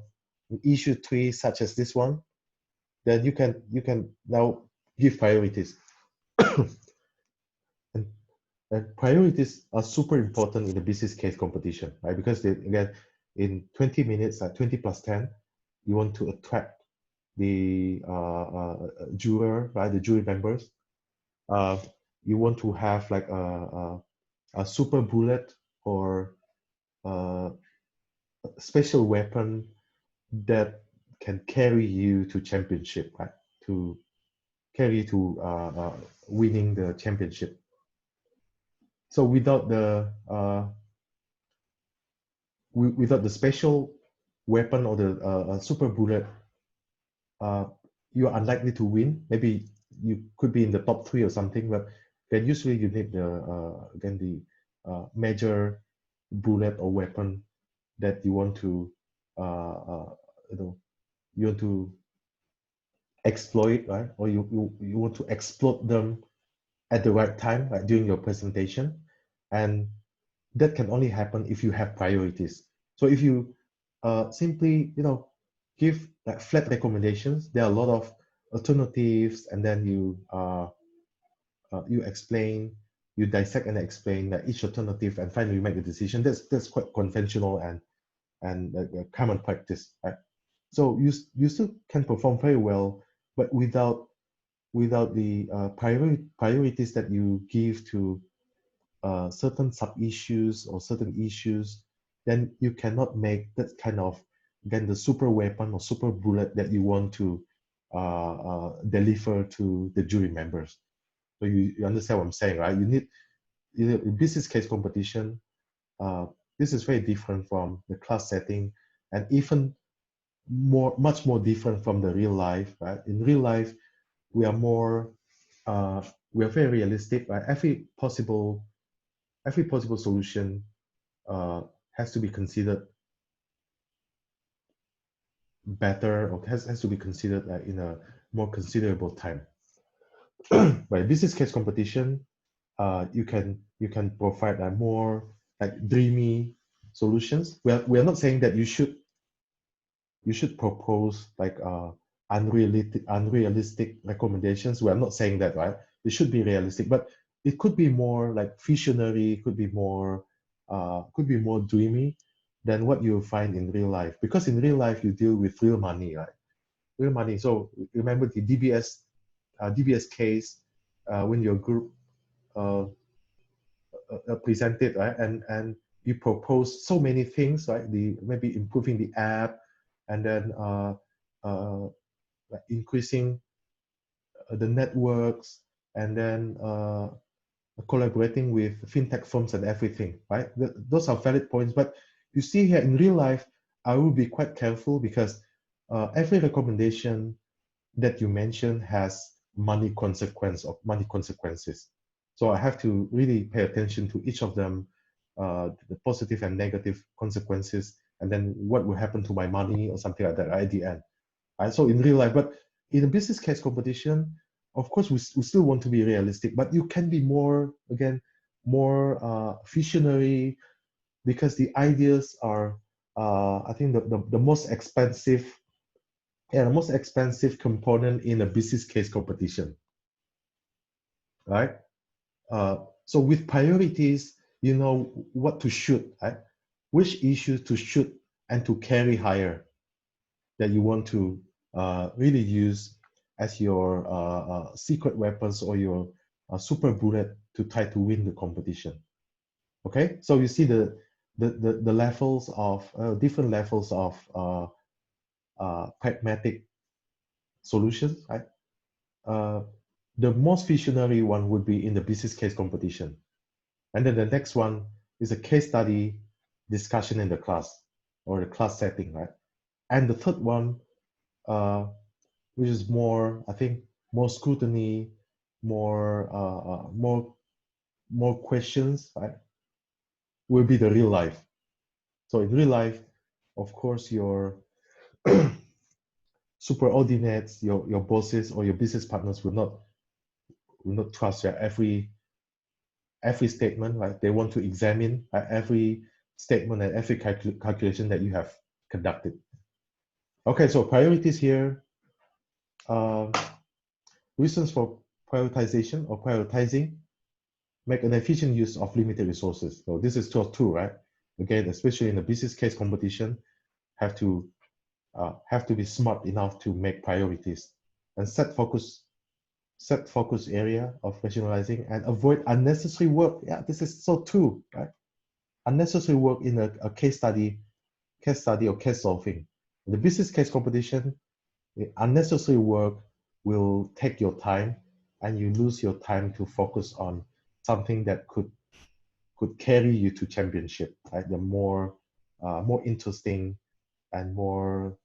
an issue tree such as this one, then you can now give priorities. and, and priorities are super important in the business case competition, right? Because they, again, in 20 minutes, 20 plus 10, you want to attract the juror, right? The jury members. Uh, you want to have like a super bullet or a special weapon that can carry you to championship, right? To carry you to winning the championship. So without the special weapon or the super bullet, uh, you're unlikely to win. Maybe you could be in the top 3 or something, but then usually you need the again the major bullet or weapon that you want to you know you want to exploit, right? Or you want to exploit them at the right time, like during your presentation, and that can only happen if you have priorities. So if you simply give like flat recommendations, there are a lot of alternatives, and then you explain, you dissect and explain that each alternative, and finally you make a decision. That's quite conventional and common practice, right? So you still can perform very well, but without the priorities that you give to certain sub-issues or certain issues, then you cannot make that kind of, again, the super weapon or super bullet that you want to deliver to the jury members. So you understand what I'm saying, right? You need, in business case competition, uh, this is very different from the class setting, and even much more different from the real life, right? In real life, we are more, we are very realistic, right? Every possible solution has to be considered better, or has to be considered in a more considerable time. But business case competition, you can provide more like dreamy solutions. We are not saying that you should propose like unrealistic recommendations. We are not saying that, right? It should be realistic, but it could be more like visionary, could be more dreamy than what you find in real life. Because in real life you deal with real money, right? Real money. So remember the DBS case, when your group uh, presented, right? And you propose so many things, right? The maybe improving the app, and then like increasing the networks, and then collaborating with fintech firms and everything, right? Those are valid points. But you see here in real life, I will be quite careful because every recommendation that you mention has money consequences. So I have to really pay attention to each of them, the positive and negative consequences, and then what will happen to my money or something like that at the end. Right? So in real life, but in a business case competition, of course, we still want to be realistic, but you can be more, again, more visionary because the ideas are, I think, the most expensive, yeah, the most expensive component in a business case competition, right? So with priorities, you know what to shoot, right? Which issues to shoot and to carry higher that you want to really use as your secret weapons or your super bullet to try to win the competition. Okay, so you see the levels of different levels of pragmatic solutions, right? The most visionary one would be in the business case competition. And then the next one is a case study discussion in the class or the class setting, right? And the third one, which is more, I think, more scrutiny, more questions, right? Will be the real life. So in real life, of course, your superordinates, your bosses or your business partners will not trust your every statement, right? They want to examine every statement and every calculation that you have conducted. Okay, so priorities here. Reasons for prioritization or prioritizing: make an efficient use of limited resources. So this is just two, right? Again, especially in the business case competition, have to be smart enough to make priorities and set focus area of rationalizing and avoid unnecessary work. Yeah, this is so true, right? Unnecessary work in a case study or case solving. In the business case competition, the unnecessary work will take your time and you lose your time to focus on something that could carry you to championship, right? The more interesting and more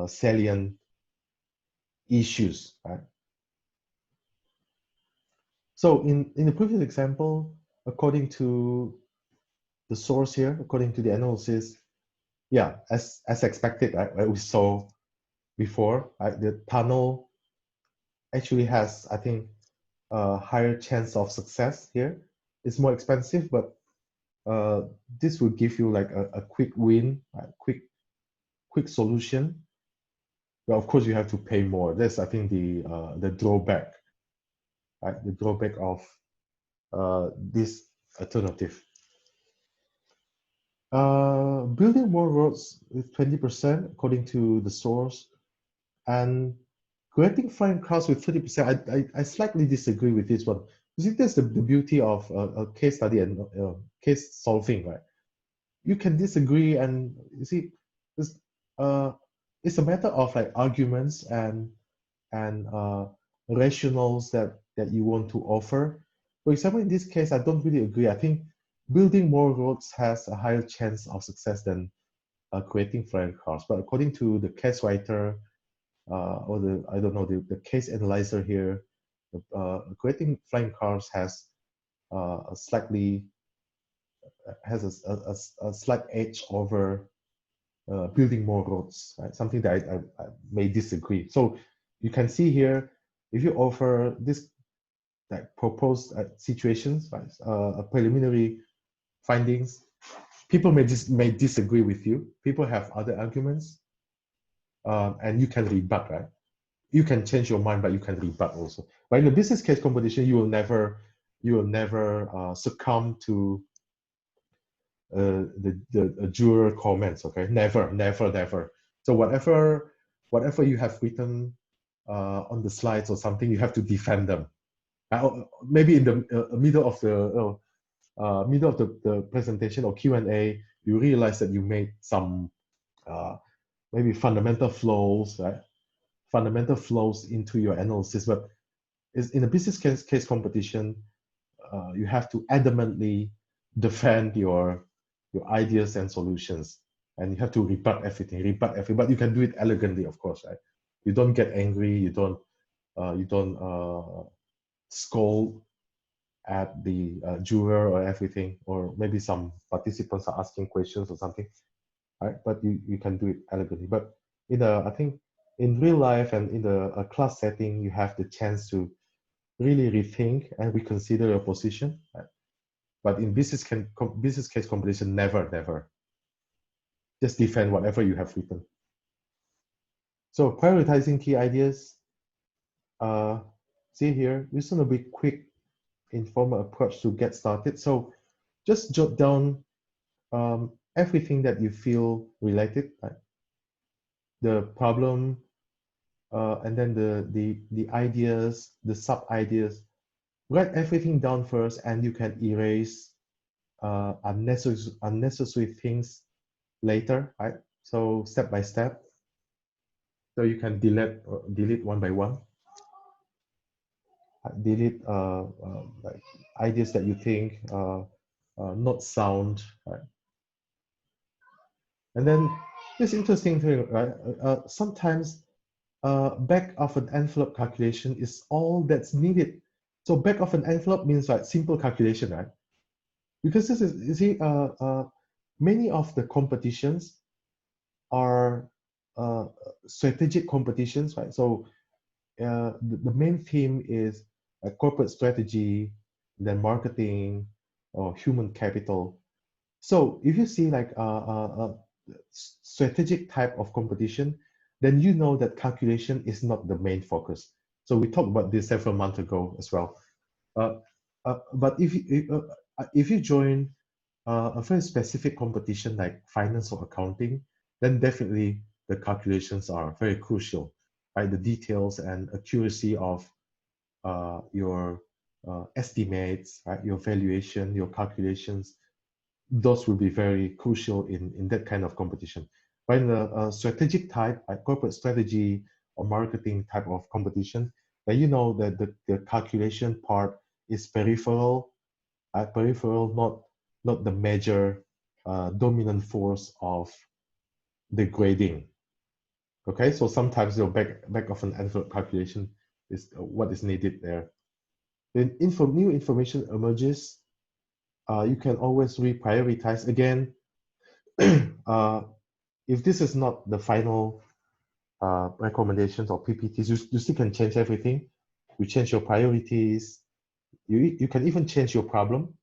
salient issues, right? So in the previous example, according to the source here, according to the analysis, yeah, as expected, right, we saw before, right, the tunnel actually has, I think, a higher chance of success here. It's more expensive, but this will give you like a quick win, right? quick solution. Well, of course, you have to pay more. That's, I think, the drawback, right? The drawback of this alternative. Building more roads with 20%, according to the source, and creating flying cars with 30%. I slightly disagree with this one. You see, that's the beauty of a case study and case solving, right? You can disagree, and you see, it's a matter of like arguments and rationals that you want to offer. For example, in this case, I don't really agree. I think building more roads has a higher chance of success than creating flying cars. But according to the case writer or I don't know, the case analyzer here, creating flying cars has a slightly a slight edge over building more roads, right? Something that I may disagree. So you can see here, if you offer this like proposed situations, right, preliminary findings, people may disagree with you. People have other arguments, and you can rebut, right? You can change your mind, but you can rebut also. But in the business case competition, you will never succumb to the juror comments. Okay, never. So whatever you have written on the slides or something, you have to defend them. Maybe in the middle of the presentation or Q&A, you realize that you made some maybe fundamental flaws, right? Fundamental flaws into your analysis. But in a business case competition, you have to adamantly defend your ideas and solutions, and you have to rebut everything, but you can do it elegantly, of course, right? You don't get angry, you don't scold at the juror or everything, or maybe some participants are asking questions or something, right? But you can do it elegantly. But I think in real life and in a class setting, you have the chance to really rethink and reconsider your position, right? But in business case competition, never. Just defend whatever you have written. So prioritizing key ideas. See here, this is a bit quick, informal approach to get started. So just jot down everything that you feel related, right? The problem, and then the ideas, the sub ideas. Write everything down first, and you can erase unnecessary things later, right? So step by step. So you can delete one by one. Delete like ideas that you think not sound, right? And then this interesting thing, right? Sometimes back of an envelope calculation is all that's needed. So back of an envelope means like simple calculation, right? Because this is, you see, many of the competitions are strategic competitions, right? So the main theme is corporate strategy, then marketing, or human capital. So if you see like strategic type of competition, then you know that calculation is not the main focus. So we talked about this several months ago as well. But if you join a very specific competition like finance or accounting, then definitely the calculations are very crucial, right? The details and accuracy of your estimates, right? Your valuation, your calculations, those will be very crucial in that kind of competition. But in the strategic type, like corporate strategy or marketing type of competition, then you know that the calculation part is peripheral, not the major dominant force of the grading. Okay, so sometimes your back of an envelope calculation is what is needed there. When new information emerges, you can always reprioritize again. If this is not the final recommendations or PPTs, you still can change everything. You change your priorities. You can even change your problem.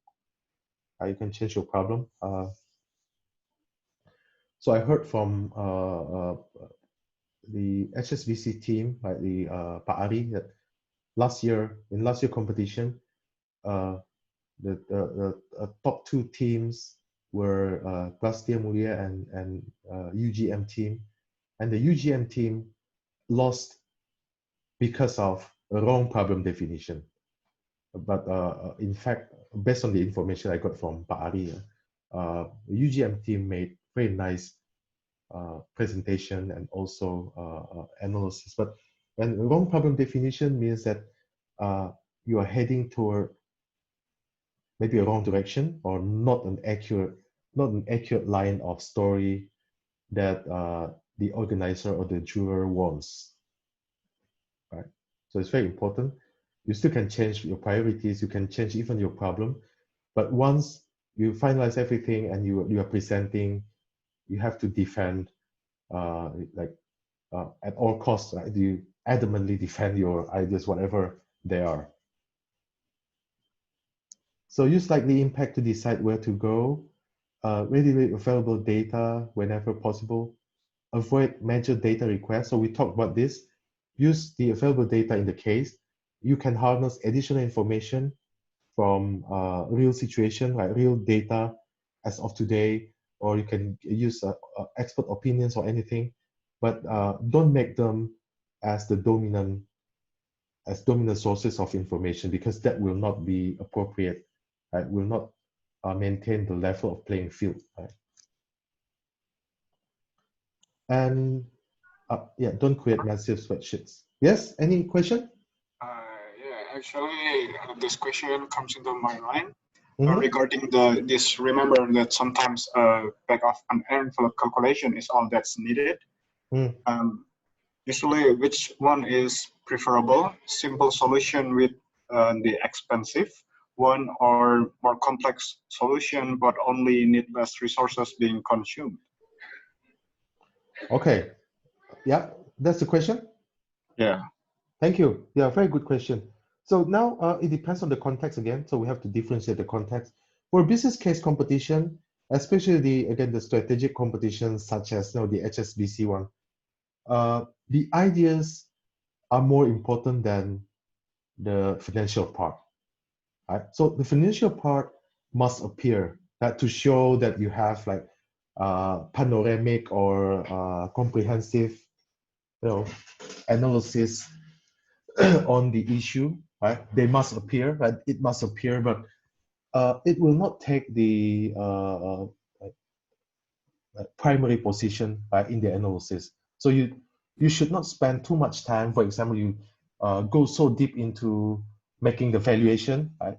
You can change your problem. So I heard from the HSBC team, like the Pak Ari, that last year competition, the top two teams were Prasetya Mulia and UGM team, and the UGM team lost because of a wrong problem definition. But in fact, based on the information I got from Pak Ari, the UGM team made very nice presentation and also analysis. But when wrong problem definition means that you are heading toward maybe a wrong direction or not an accurate line of story that the organizer or the juror wants, right? So it's very important. You still can change your priorities, you can change even your problem, but once you finalize everything and you are presenting, you have to defend at all costs, right? You adamantly defend your ideas, whatever they are. So use likely impact to decide where to go. Readily available data whenever possible. Avoid major data requests. So we talked about this. Use the available data in the case. You can harness additional information from real situation, like real data as of today, or you can use expert opinions or anything, but don't make them as the dominant sources of information, because that will not be appropriate, right? Will not maintain the level of playing field, right? And yeah, don't create massive spreadsheets. Yes, any question? Yeah, Actually, this question comes into my mind Mm-hmm. regarding this. Remember that sometimes back of an envelope calculation is all that's needed. Mm. Um, Usually, which one is preferable? Simple solution with the expensive one, or more complex solution but only need less resources being consumed? Okay. Yeah, that's the question. Yeah. Thank you. Yeah, very good question. So now it depends on the context again. So we have to differentiate the context. For business case competition, especially the strategic competitions such as the HSBC one, the ideas are more important than the financial part. Right? So the financial part must appear that to show that you have like panoramic or comprehensive analysis on the issue, right? They must appear, right? It must appear, but it will not take the primary position, right, in the analysis. So you should not spend too much time. For example, you go so deep into making the valuation, right?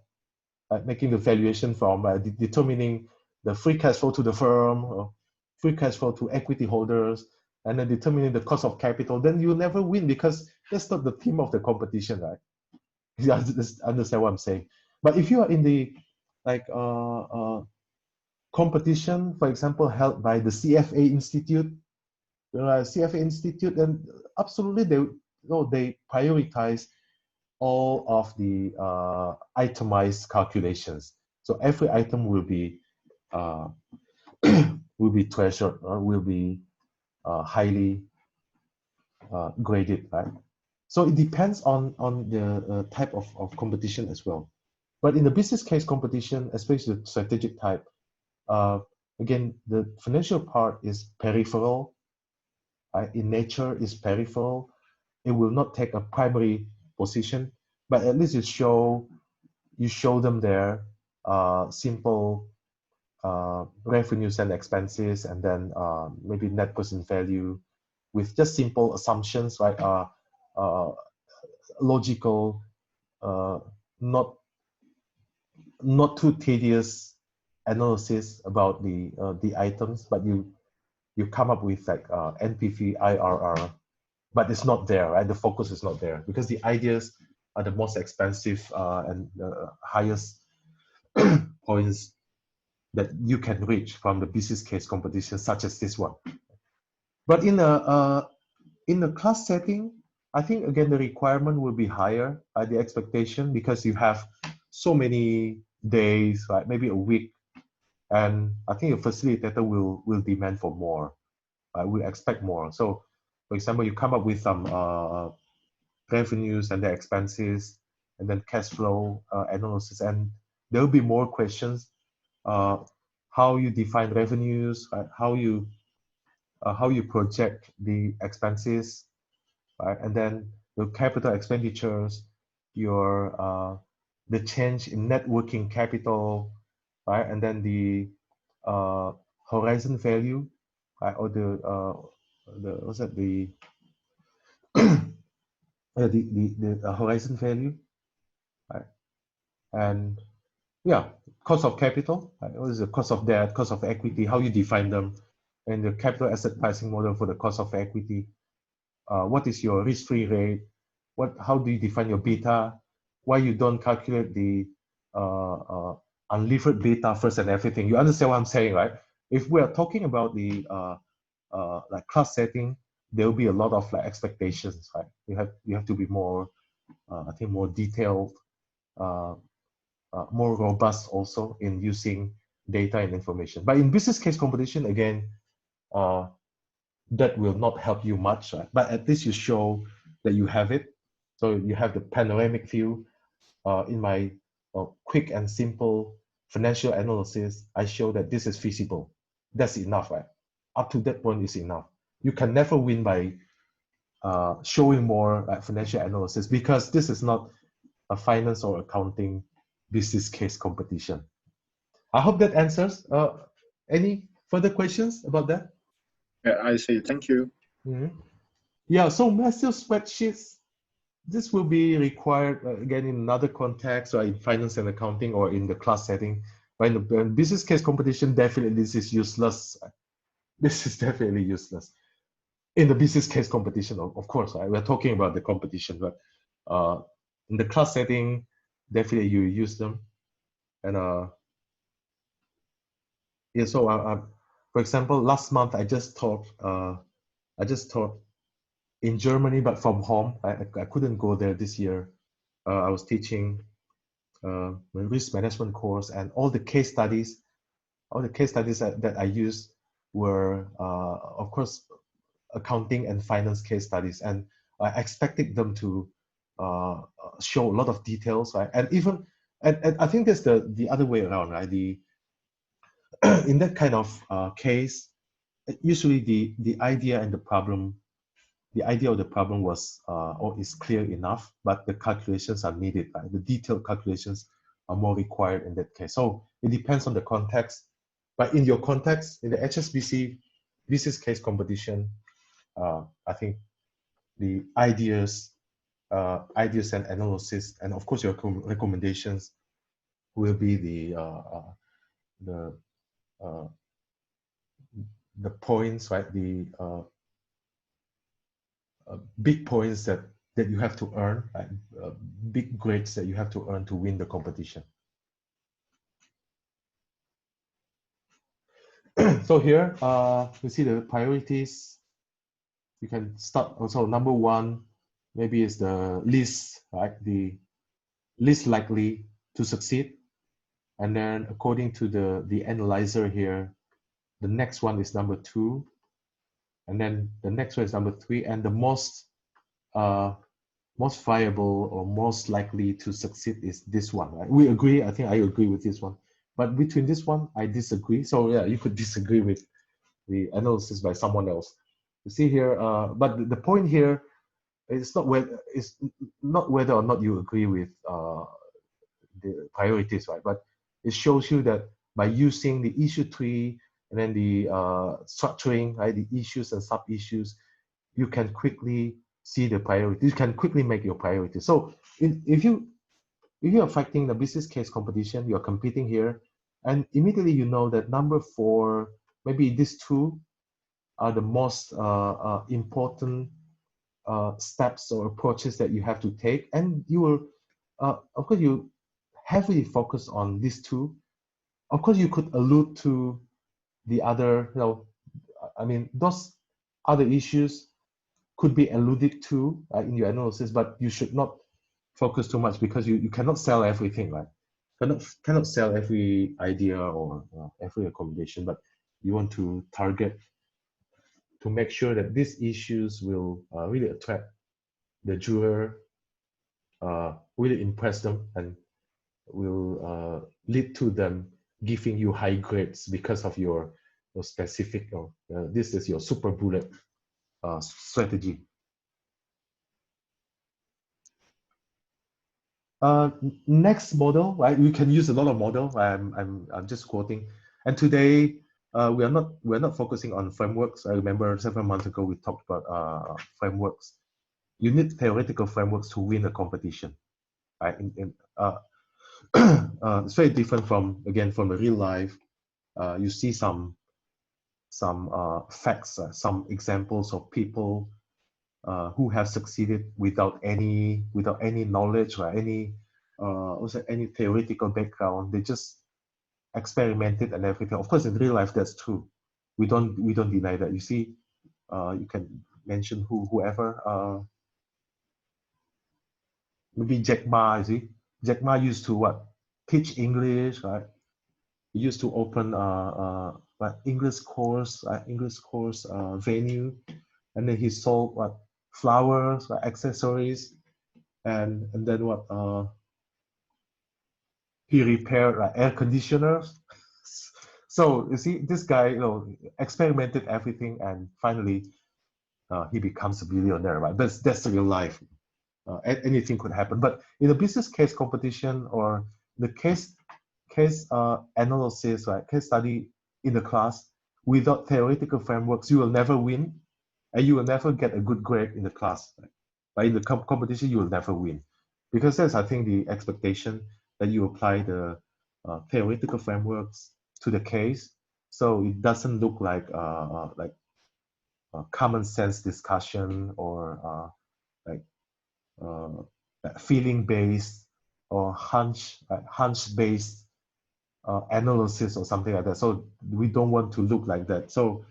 Making the valuation from determining the free cash flow to the firm, free cash flow to equity holders, and then determining the cost of capital. Then you'll never win because that's not the theme of the competition, right? You understand what I'm saying? But if you are in the like competition, for example, held by the CFA Institute, CFA Institute, then absolutely they prioritize all of the itemized calculations. So every item will be uh, will be treasured or will be highly graded, right? So it depends on the type of competition as well. But in the business case competition, especially the strategic type, uh, again, the financial part is peripheral. In nature, is peripheral. It will not take a primary position, but at least you show them their simple revenues and expenses, and then maybe net present value with just simple assumptions, right? Logical, uh, not not too tedious analysis about the items, but you come up with like NPV, IRR, but it's not there, right? The focus is not there because the ideas are the most expensive and highest points that you can reach from the business case competition, such as this one. But in the class setting, I think again the requirement will be higher, the expectation, because you have so many days, right? Maybe a week, and I think a facilitator will demand for more. Will expect more. So, for example, you come up with some revenues and the expenses, and then cash flow analysis, and there will be more questions. How you define revenues, how you project the expenses, right? And then the capital expenditures, your the change in net working capital, right? And then the horizon value, right? Or the what's that the horizon value, right? And yeah, cost of capital, right? What is the cost of debt, cost of equity, how you define them, and the capital asset pricing model for the cost of equity. What is your risk-free rate? How do you define your beta? Why you don't calculate the unlevered beta first and everything? You understand what I'm saying, right? If we are talking about the like class setting, there will be a lot of like expectations, right? You have to be more, I think, more detailed, uh, more robust also in using data and information. But in business case competition, again, uh, that will not help you much, right? But at least you show that you have it. So you have the panoramic view. In my quick and simple financial analysis, I show that this is feasible. That's enough, right? Up to that point is enough. You can never win by showing more financial analysis because this is not a finance or accounting business case competition. I hope that answers. Any further questions about that? Yeah, I see. Thank you. Mhm. Yeah, so massive spreadsheets. this will be required again in another context, or in finance and accounting, or in the class setting. But in the business case competition, definitely this is useless. This is definitely useless. In the business case competition, of course, right? We're talking about the competition, but in the class setting, definitely you use them. And yeah, so for example, last month I just taught in Germany, but from home. I couldn't go there this year. I was teaching a risk management course, and all the case studies that I used were, of course, accounting and finance case studies, and I expected them to show a lot of details, right? And even, and I think that's the other way around, right? In that kind of case, usually the idea and the problem, the idea of the problem was or is clear enough, but the calculations are needed, right? The detailed calculations are more required in that case. So it depends on the context. But in your context, in the HSBC business case competition, I think the ideas and analysis, and of course your recommendations will be the uh, the points, right? The big points that you have to earn, right? Big grades that you have to earn to win the competition. So here you see the priorities. You can start also number one, maybe is the least, right? The least likely to succeed. And then according to the analyzer here, the next one is number two. And then the next one is number three. And the most viable or most likely to succeed is this one, right? We agree. I think I agree with this one. But between this one, I disagree. So yeah, you could disagree with the analysis by someone else. You see here, but the point here is not whether or not you agree with the priorities, right? But it shows you that by using the issue tree and then the structuring, right, the issues and sub-issues, you can quickly see the priorities. You can quickly make your priorities. So if you are fighting the business case competition, you're competing here, and immediately you know that number four, maybe these two are the most important steps or approaches that you have to take, and you will, of course, you heavily focus on these two. Of course, you could allude to the other, I mean, those other issues could be alluded to in your analysis, but you should not focus too much, because you cannot sell everything, right? Cannot sell every idea or every accommodation, but you want to target to make sure that these issues will really attract the juror, really impress them, and will lead to them giving you high grades because of your specific, this is your super bullet strategy. Next model, right? We can use a lot of model. I'm just quoting. And today we're not focusing on frameworks. I remember several months ago we talked about frameworks. You need theoretical frameworks to win a competition, right? It's very different from the real life. You see some facts, some examples of people who have succeeded without any knowledge or any any theoretical background. They just experimented and everything. Of course, in real life, that's true. We don't deny that. You see, you can mention whoever. Maybe Jack Ma. You see, Jack Ma used to what? Teach English, right? He used to open English course venue, and then he sold what? Flowers, accessories, and then what? He repaired air conditioners. So you see, this guy, experimented everything, and finally, he becomes a billionaire, right? That's real life. Anything could happen. But in a business case competition or the case analysis, right, case study in the class, without theoretical frameworks, you will never win, and you will never get a good grade in the class. Right? But in the competition, you will never win, because that's, I think, the expectation that you apply the theoretical frameworks to the case, so it doesn't look like common sense discussion or like feeling based or hunch based analysis or something like that. So we don't want to look like that. So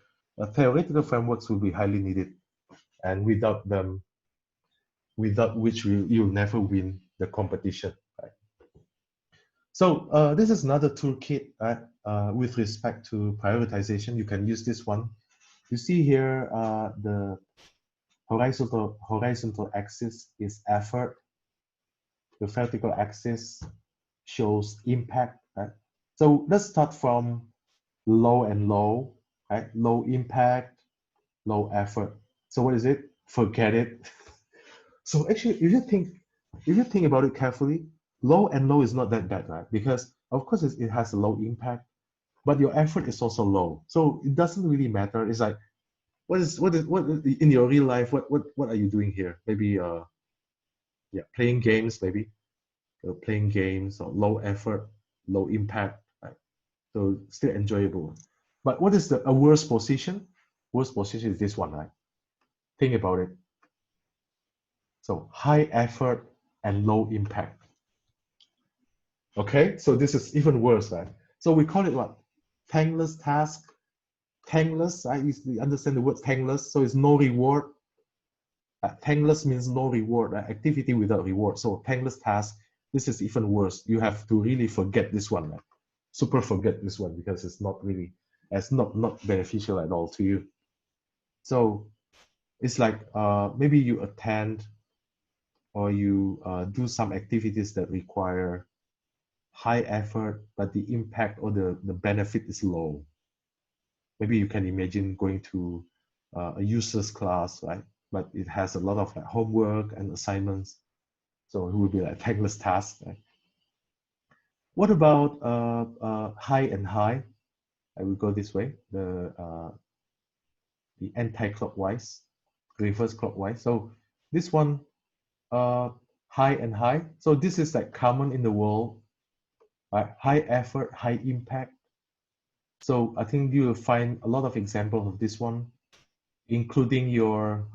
theoretical frameworks will be highly needed, and without them, without which you'll never win the competition. Right? So this is another toolkit, right? With respect to prioritization. You can use this one. You see here the horizontal axis is effort. The vertical axis shows impact. Right? So let's start from low and low. Right? Low impact, low effort. So what is it? Forget it. So actually, if you think about it carefully, low and low is not that bad, right? Because of course it has a low impact, but your effort is also low. So it doesn't really matter. It's like, what in your real life? What are you doing here? Maybe yeah, playing games, maybe playing games or low effort, low impact, right? So still enjoyable. But what is a worst position? Worst position is this one, right? Think about it. So high effort and low impact. Okay, so this is even worse, right? So we call it what? Thankless task. Thankless, right? You understand the word thankless. So it's no reward. Thankless means no reward, right? Activity without reward. So thankless task, this is even worse. You have to really forget this one, right? Super forget this one, because it's not really, it's not beneficial at all to you. So it's like maybe you attend or you do some activities that require high effort, but the impact or the benefit is low. Maybe you can imagine going to a user's class, right? But it has a lot of like homework and assignments. So it would be like thankless task, right? What about high and high? I will go this way, the anti-clockwise, reverse clockwise. So this one, high and high. So this is like common in the world, right? High effort, high impact. So I think you will find a lot of examples of this one, including your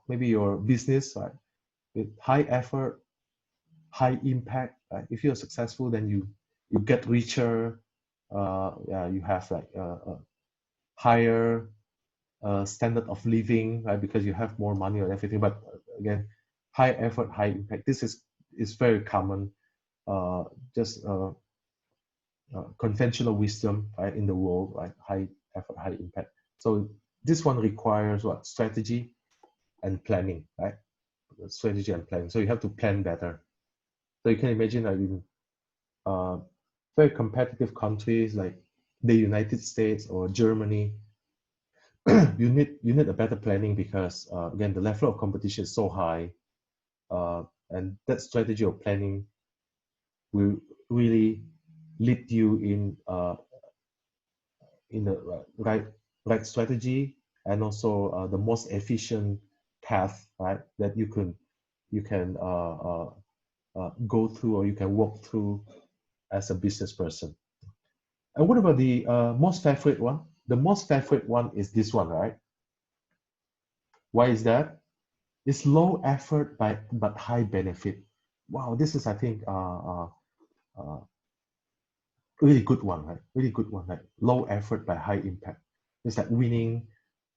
maybe your business, right? With high effort, high impact. Right? If you're successful, then you get richer. Yeah, you have like a higher standard of living, right? Because you have more money or everything. But again, high effort, high impact. This is very common. Just conventional wisdom, right, in the world, right? High effort, high impact. So this one requires what? Strategy and planning, right? Strategy and planning. So you have to plan better. So you can imagine that in very competitive countries like the United States or Germany, you need a better planning, because again, the level of competition is so high, and that strategy of planning will really lead you in the right strategy, and also the most efficient path, right, that you can go through, or you can walk through as a business person. And what about the most favorite one? The most favorite one is this one, right? Why is that? It's low effort but high benefit. Wow, this is, I think, really good one, right? Really good one, like low effort but high impact. It's like winning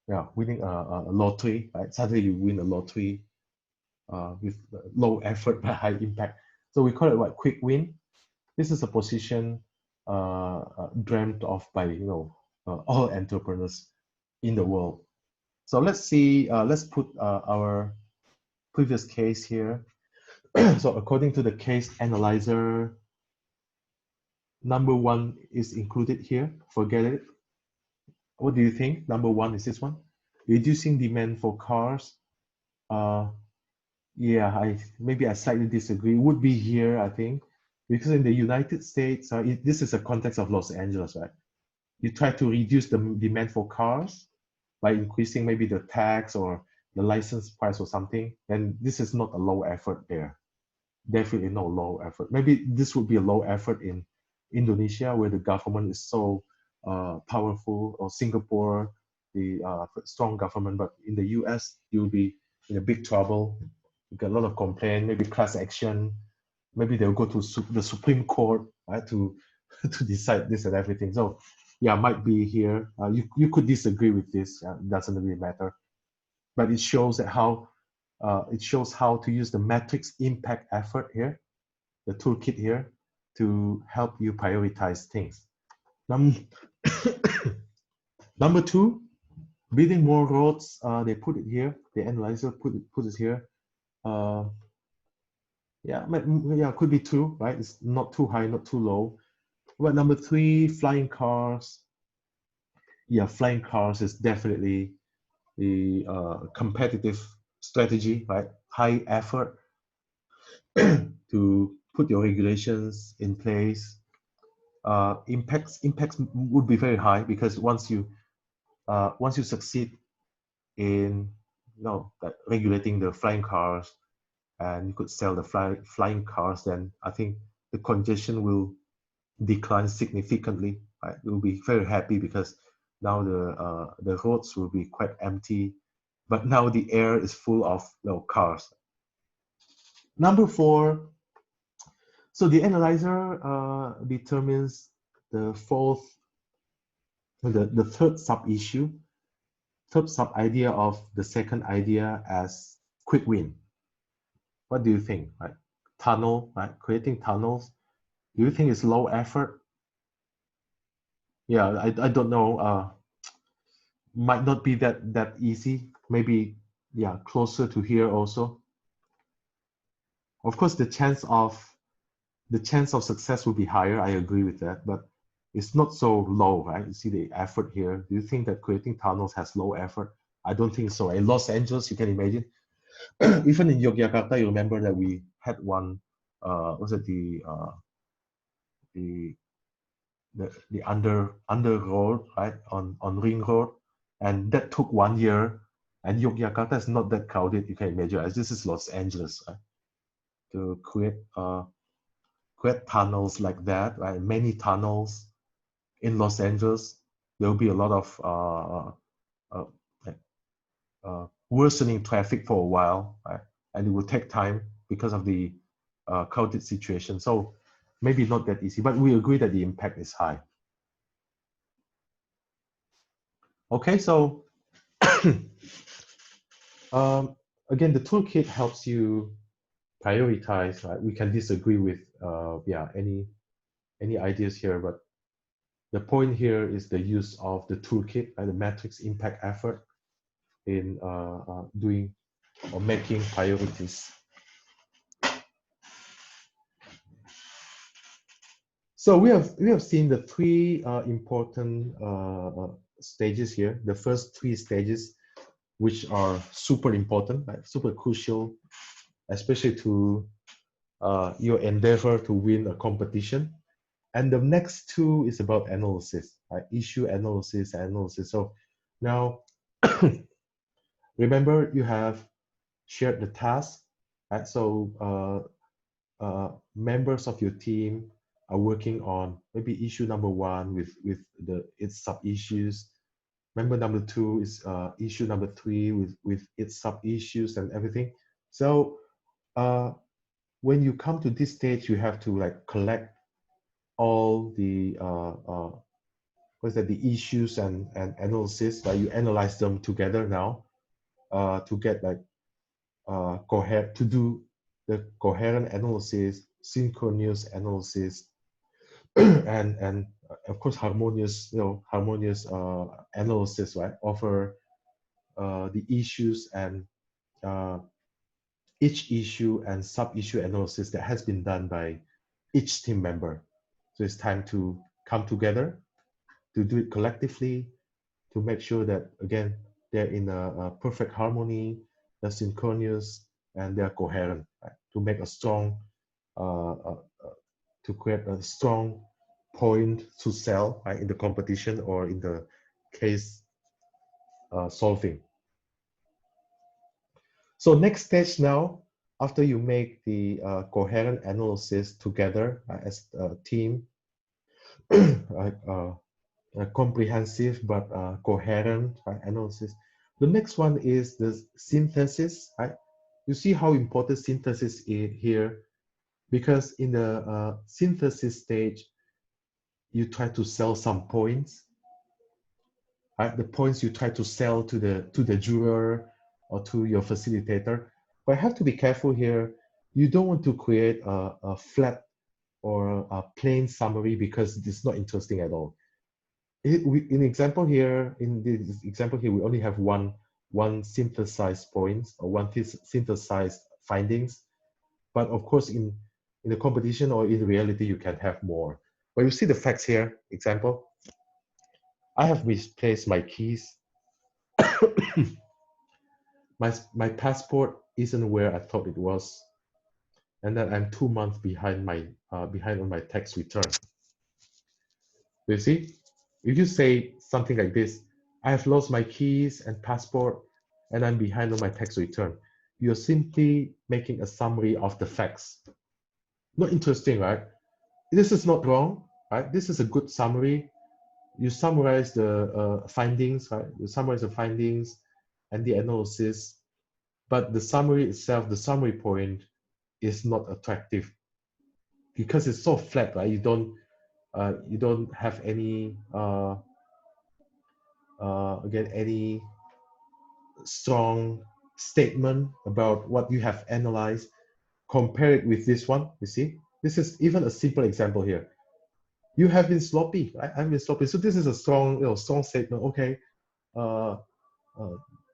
a lottery, right? Suddenly you win a lottery with low effort but high impact. So we call it what? Quick win. This is a position dreamt of by all entrepreneurs in the world. So let's see. Let's put our previous case here. So according to the case analyzer, number one is included here. Forget it. What do you think? Number one is this one. Reducing demand for cars. Yeah, maybe I slightly disagree. It would be here, I think, because in the United States, this is a context of Los Angeles, right? You try to reduce the demand for cars by increasing maybe the tax or the license price or something, then this is not a low effort there. Definitely no low effort. Maybe this would be a low effort in Indonesia, where the government is so powerful, or Singapore, the strong government. But in the US, you'll be in a big trouble. You get a lot of complaint, maybe class action. Maybe they'll go to the Supreme Court, right, to to decide this and everything. So yeah, might be here. You could disagree with this. It doesn't really matter, but it shows that how to use the matrix impact effort here, the toolkit here, to help you prioritize things. Number two, building more roads. They put it here. The analyzer put it here. Yeah, could be two, right? It's not too high, not too low. But number three, flying cars. Yeah, flying cars is definitely the competitive strategy, right? High effort to put your regulations in place. Impacts would be very high, because once you succeed in regulating the flying cars, and you could sell the flying cars, then I think the congestion will decline significantly. Right? We'll be very happy, because now the roads will be quite empty, but now the air is full of cars. Number four, so the analyzer determines the third sub-issue, third sub-idea of the second idea as quick win. What do you think? Right? Tunnel, right? Creating tunnels. Do you think it's low effort? Yeah, I don't know. Might not be that easy. Maybe, yeah, closer to here also. Of course, the chance of success will be higher. I agree with that, but it's not so low, right? You see the effort here. Do you think that creating tunnels has low effort? I don't think so. In Los Angeles, you can imagine. Even in Yogyakarta, you remember that we had one. Was it the under road, right, on Ring Road, and that took 1 year. And Yogyakarta is not that crowded. You can imagine, as this is Los Angeles, right? To create tunnels like that, right? Many tunnels in Los Angeles. There will be a lot of worsening traffic for a while, right? And it will take time because of the crowded situation. So maybe not that easy, but we agree that the impact is high. Okay, so again, the toolkit helps you prioritize, right? We can disagree with any ideas here, but the point here is the use of the toolkit and the matrix impact effort in doing or making priorities. So we have seen the three important stages here. The first three stages, which are super important, right? Super crucial, especially to your endeavor to win a competition. And the next two is about analysis, right? Issue analysis. So now, remember, you have shared the task, right? So members of your team are working on maybe issue number one with its sub issues. Member number two is issue number three with its sub issues and everything. So when you come to this stage, you have to like collect all the the issues and analysis, right? You analyze them together now to get like to do the coherent analysis, synchronous analysis, and of course harmonious analysis, right? Offer the issues and each issue and sub-issue analysis that has been done by each team member. So it's time to come together to do it collectively, to make sure that, again, they're in a perfect harmony, they're synchronous, and they're coherent, right? To make a strong, to create a strong point to sell, right, in the competition or in the case solving. So next stage now, after you make the coherent analysis together as a team, a comprehensive but coherent analysis. The next one is the synthesis. Right? You see how important synthesis is here, because in the synthesis stage, you try to sell some points. Right? The points you try to sell to the juror or to your facilitator. But I have to be careful here. You don't want to create a flat or a plain summary because it's not interesting at all. In example here, in this example here, we only have one synthesized points or one synthesized findings. But of course, in the competition or in reality, you can have more. But you see the facts here. Example, I have misplaced my keys. my passport isn't where I thought it was, and then I'm 2 months behind behind on my tax return. You see, if you say something like this, I have lost my keys and passport, and I'm behind on my tax return, you're simply making a summary of the facts. Not interesting, right? This is not wrong, right? This is a good summary. You summarize the findings, right? You summarize the findings and the analysis, but the summary itself, the summary point, is not attractive because it's so flat, right? You don't have any again any strong statement about what you have analyzed. Compare it with this one. You see, this is even a simple example here. You have been sloppy. I've been sloppy. So this is a strong, strong statement. Okay, uh,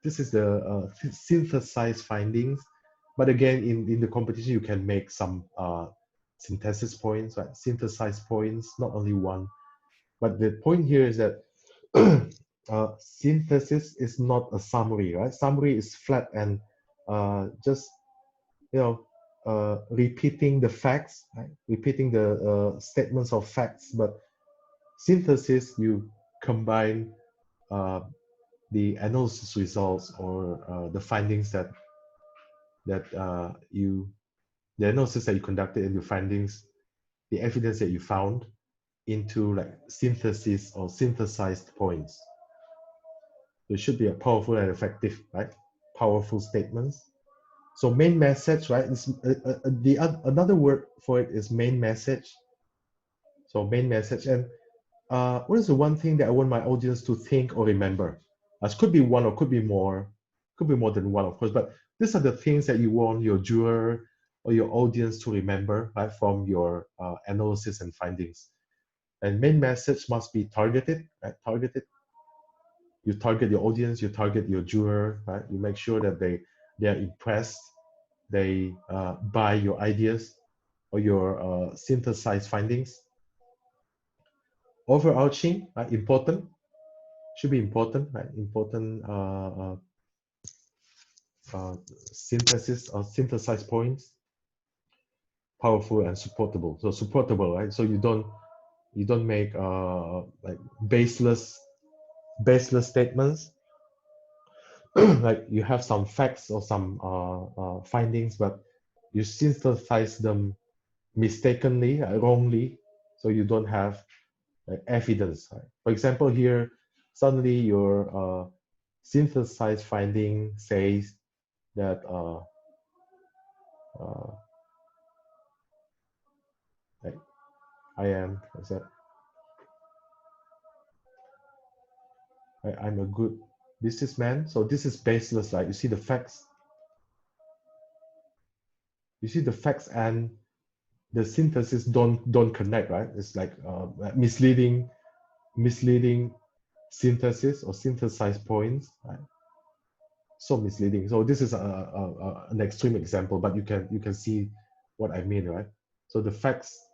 this is the synthesized findings. But again, in the competition, you can make some synthesis points, right? Synthesized points, not only one. But the point here is that synthesis is not a summary, right? Summary is flat and just repeating the facts, right? Repeating the statements of facts. But synthesis, you combine the analysis results or the findings that the analysis that you conducted and your findings, the evidence that you found into like synthesis or synthesized points. It should be a powerful and effective, right? Powerful statements. So main message, right? Is another word for it is main message. So main message. And what is the one thing that I want my audience to think or remember? Could be one or could be more than one, of course. But these are the things that you want your juror or your audience to remember, right, from your analysis and findings. And main message must be targeted, right? Targeted. You target your audience, you target your juror, right? You make sure that they are impressed, they buy your ideas or your synthesized findings. Overarching, right? Important, should be important, right? Important synthesis or synthesized points. Powerful and supportable. So supportable, right? So you don't make like baseless statements. Like you have some facts or some findings, but you synthesize them mistakenly, wrongly, so you don't have evidence. Right? For example, here suddenly your synthesized finding says that like I am, what's that? I'm a good businessman. So this is baseless, right? You see the facts. You see the facts and the synthesis don't connect, right? It's like misleading synthesis or synthesized points, right? So misleading. So this is an extreme example, but you can see what I mean, right? So the facts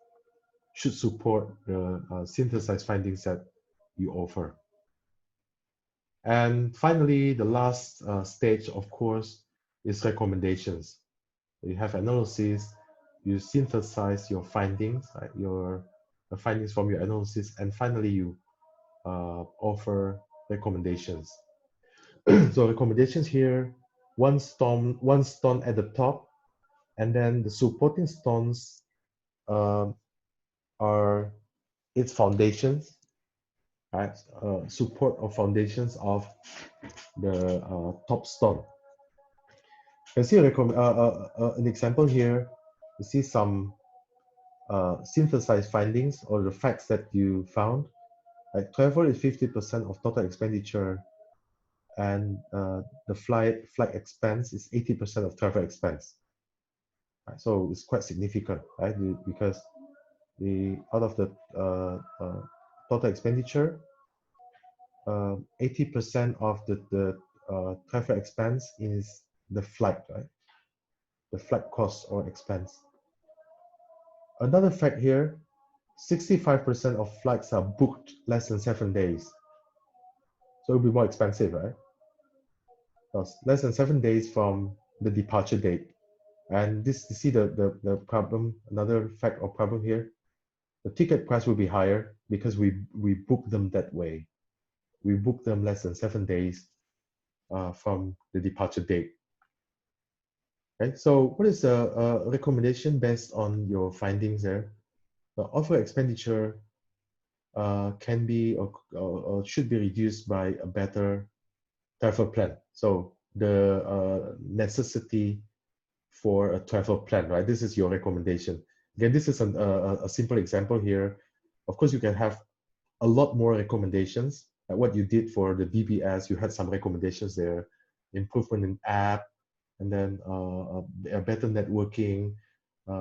should support the synthesized findings that you offer. And finally, the last stage, of course, is recommendations. You have analysis, you synthesize your findings, right? The findings from your analysis, and finally you offer recommendations. So recommendations here, one stone at the top, and then the supporting stones are its foundations, right? Support or foundations of the top stone. You can see an example here. You see some synthesized findings or the facts that you found. Like travel is 50% of total expenditure, and the flight expense is 80% of travel expense. Right? So it's quite significant, right? Because the out of the total expenditure, 80% of the travel expense is the flight, right? The flight cost or expense. Another fact here, 65% of flights are booked less than 7 days. So it'll be more expensive, right? Less than 7 days from the departure date. And this, you see the problem, another fact or problem here, the ticket price will be higher because we book them that way. We book them less than 7 days from the departure date. Okay, so what is the recommendation based on your findings there? The offer expenditure can be or should be reduced by a better travel plan. So the necessity for a travel plan, right? This is your recommendation. Again, this is a simple example here. Of course, you can have a lot more recommendations. Like what you did for the DBS, you had some recommendations there, improvement in app, and then a better networking,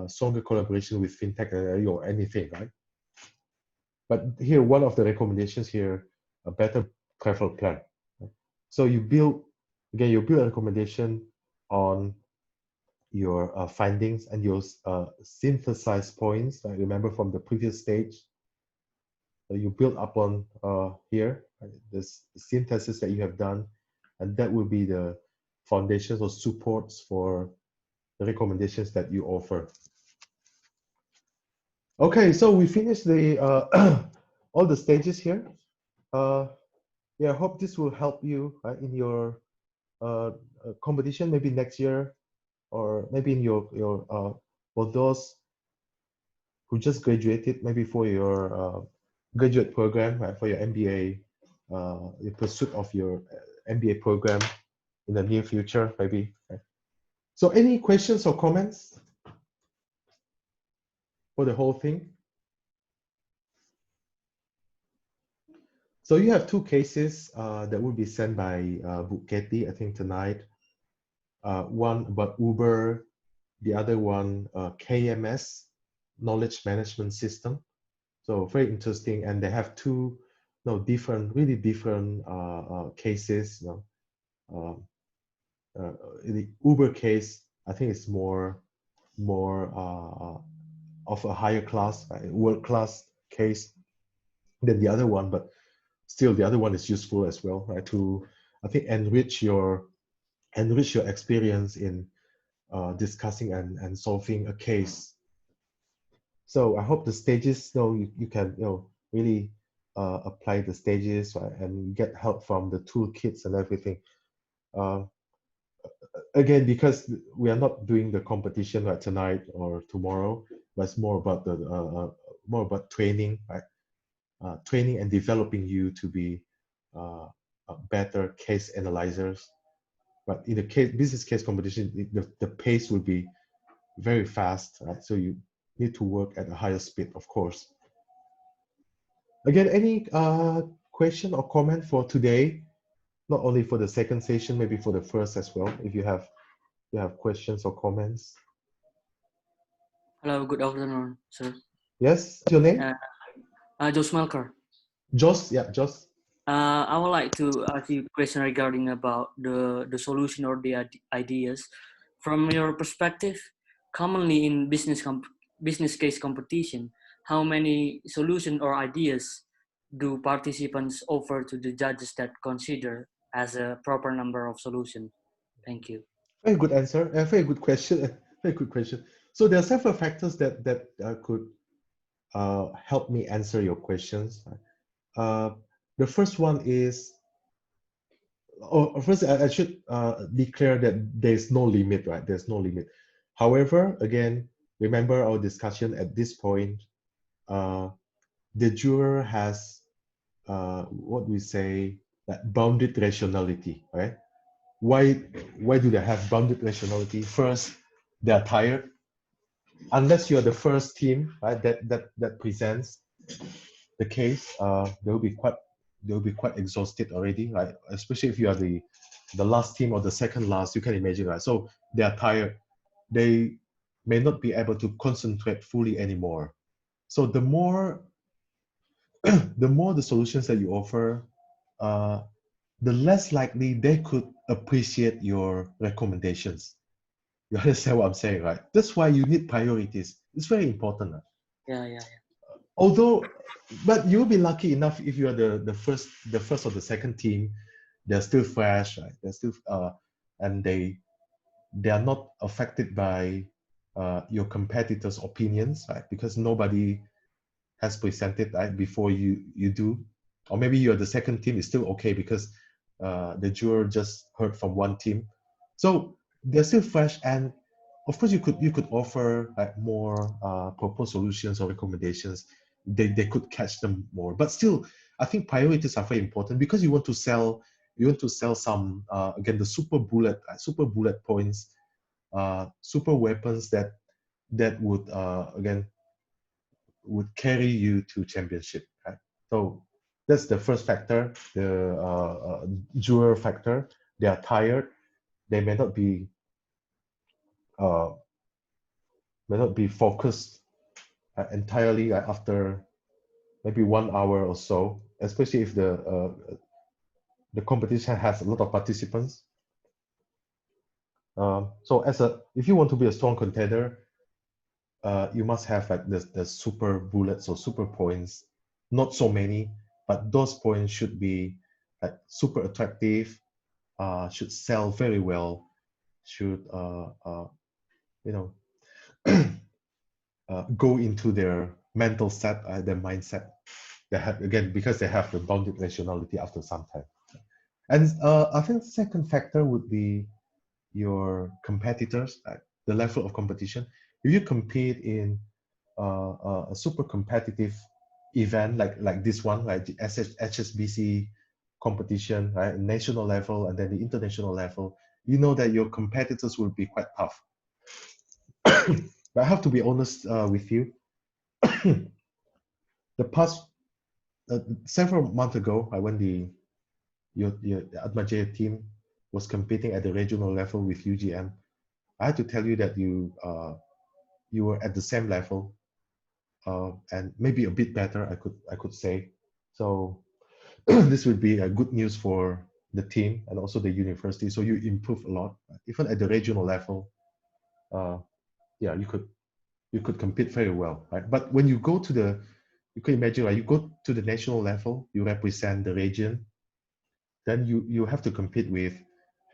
stronger collaboration with fintech or anything, right? But here, one of the recommendations here, a better travel plan. So you build, again, you build a recommendation on your findings and your synthesized points. I remember from the previous stage, you build upon here, this synthesis that you have done, and that will be the foundations or supports for the recommendations that you offer. Okay, so we finished the all the stages here. Yeah, I hope this will help you in your competition, maybe next year, or maybe in your for those who just graduated, maybe for your graduate program, right, for your MBA, the pursuit of your MBA program in the near future, maybe. Right? So any questions or comments for the whole thing? So you have two cases that will be sent by Buketi, I think tonight. One about Uber, the other one KMS, Knowledge Management System. So very interesting, and they have two different, really different cases. In the Uber case, I think it's more of a higher class, world-class case than the other one, but still the other one is useful as well, right? To, I think, enrich your experience in discussing and solving a case. So I hope the stages, you can really apply the stages, right, and get help from the toolkits and everything. Again, because we are not doing the competition right tonight or tomorrow, but it's more about the more about training, right? Training and developing you to be better case analyzers. But in the business case competition, the pace will be very fast, right? So you need to work at a higher speed, of course. Again, any question or comment for today? Not only for the second session, maybe for the first as well. If you have questions or comments. Hello, good afternoon, sir. Yes, your name? Jos Melker. Jos, yeah, Jos. I would like to ask you a question regarding about the solution or the ideas. From your perspective, commonly in business case competition, how many solution or ideas do participants offer to the judges that consider as a proper number of solution? Thank you. Very good answer. Very good question. Very good question. So there are several factors that could help me answer your questions. The first one is first, I should declare that there's no limit, right? There's no limit. However, again, remember our discussion at this point. The juror has what we say, that bounded rationality, right? Why do they have bounded rationality? First, they are tired. Unless you're the first team, right, that presents the case, they'll be quite exhausted already, right? Especially if you are the last team or the second last, you can imagine, right? So they are tired. They may not be able to concentrate fully anymore. So the more the more the solutions that you offer, the less likely they could appreciate your recommendations. You understand what I'm saying, right? That's why you need priorities. It's very important. Yeah. Although, but you'll be lucky enough if you are the first or the second team. They're still fresh, right? They're still and they are not affected by your competitors' opinions, right? Because nobody has presented, right, before you do, or maybe you're the second team is still okay because the juror just heard from one team, so they're still fresh. And of course you could offer like more proposed solutions or recommendations. They could catch them more, but still I think priorities are very important because you want to sell some again the super bullet points, super weapons that would again would carry you to championship, right? So that's the first factor, the juror factor. They are tired. They uh, may not be focused entirely after maybe 1 hour or so, especially if the competition has a lot of participants. So if you want to be a strong contender, you must have like the super bullets or super points, not so many, but those points should be like super attractive, should sell very well, should you know go into their mental set, their mindset. They have again because they have the bounded rationality after some time. And I think the second factor would be your competitors, the level of competition. If you compete in a super competitive event like this one, like the HSBC competition, right, national level and then the international level, you know that your competitors will be quite tough. But I have to be honest with you. The past several months ago, when your Atma Jaya team was competing at the regional level with UGM, I had to tell you that you were at the same level, and maybe a bit better, I could say. So this would be a good news for the team and also the university. So you improve a lot, even at the regional level. Yeah, you could compete very well, right? But when you go to you can imagine, right? You go to the national level, you represent the region, then you have to compete with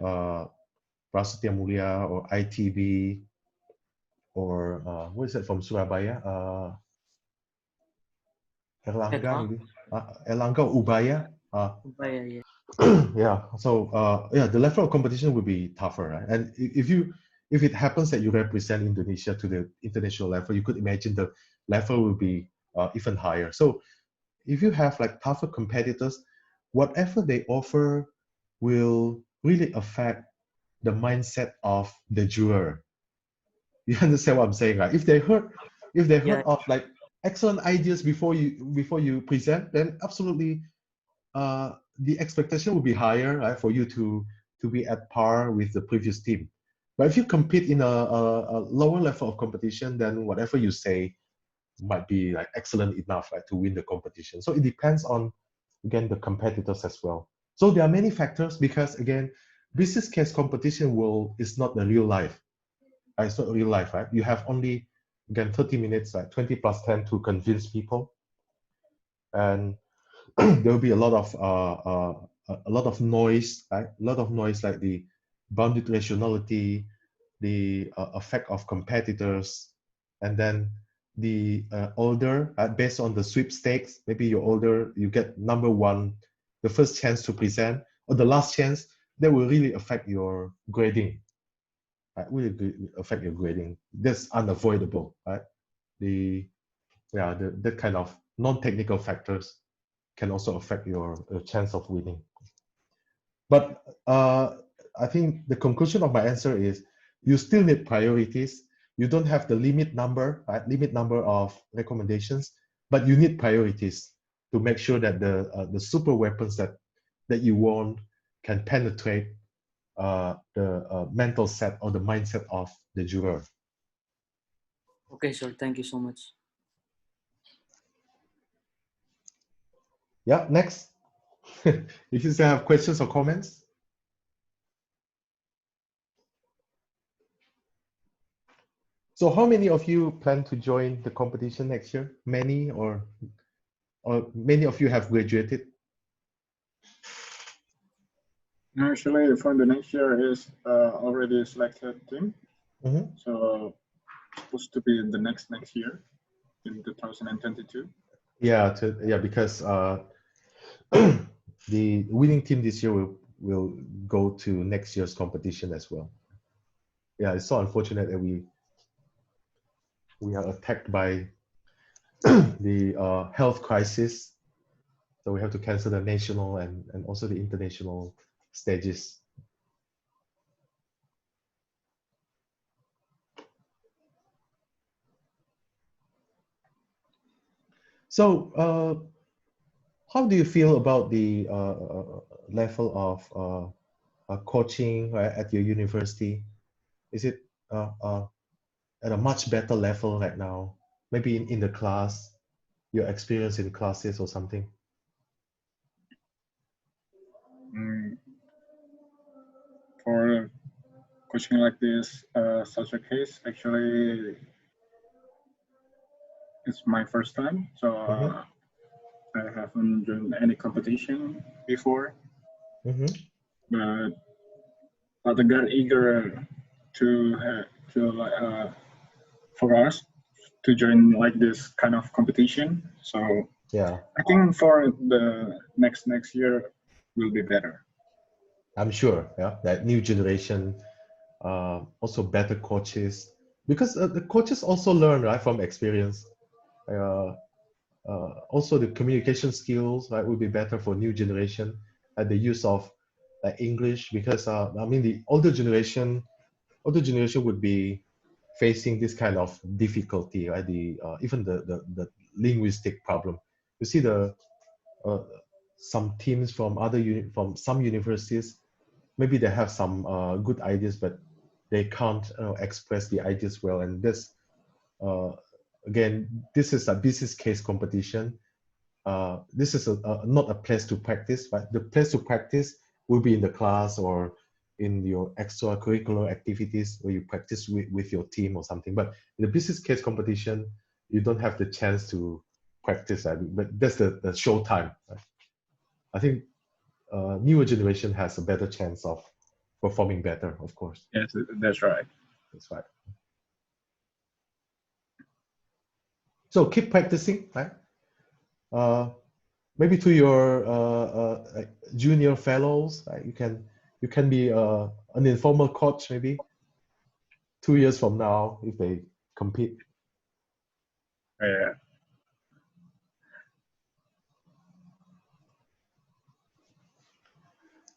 Prasetya Mulia or ITB or what is that from Surabaya? Erlangga Edma? maybe. Erlangga or Ubaya. Yeah. Yeah. So yeah, the level of competition will be tougher, right? And if it happens that you represent Indonesia to the international level, you could imagine the level will be even higher. So if you have like tougher competitors, whatever they offer will really affect the mindset of the juror. You understand what I'm saying, right? If they Yeah. heard of like excellent ideas before you present, then absolutely the expectation will be higher, right, for you to be at par with the previous team. But if you compete in a lower level of competition, then whatever you say might be like excellent enough, right, to win the competition. So it depends on again the competitors as well. So there are many factors because again, business case competition is not the real life. It's not real life, right? You have only again 30 minutes, like 20 plus 10 to convince people, and there will be a lot of noise, right? A lot of noise like the bounded rationality, the effect of competitors, and then the older, based on the sweepstakes, maybe you're older, you get number one, the first chance to present, or the last chance, that will really affect your grading. Right? Really affect your grading. That's unavoidable, right? The kind of non-technical factors can also affect your chance of winning. But I think the conclusion of my answer is you still need priorities. You don't have the limit number, right? Limit number of recommendations, but you need priorities to make sure that the super weapons that you want can penetrate the mental set or the mindset of the juror. Okay, sir. Thank you so much. Yeah, next. If you still have questions or comments. So how many of you plan to join the competition next year? Many or many of you have graduated? Actually, for the next year is already selected team. Mm-hmm. So supposed to be in the next year in 2022. Yeah, because the winning team this year will go to next year's competition as well. Yeah, it's so unfortunate that we are attacked by the health crisis, so we have to cancel the national and also the international stages. So how do you feel about the level of coaching at your university? Is it at a much better level right now? Maybe in the class, your experience in classes or something? For coaching like this, such a case, actually, it's my first time. So I haven't joined any competition before. But I got eager for us to join like this kind of competition. So yeah, I think for the next year will be better. I'm sure. Yeah, that new generation, also better coaches, because the coaches also learn right from experience. Also the communication skills right will be better for new generation. The use of English, because I mean the older generation would be facing this kind of difficulty, right? The even the linguistic problem. You see some teams from from some universities, maybe they have some good ideas, but they can't express the ideas well. And this again, this is a business case competition. This is not a place to practice, but the place to practice will be in the class or in your extracurricular activities where you practice with your team or something. But in the business case competition, you don't have the chance to practice that. But that's the show time. Right? I think newer generation has a better chance of performing better, of course. Yes, that's right. That's right. So keep practicing, right? Maybe to your junior fellows, right? You can be an informal coach maybe 2 years from now if they compete. Yeah.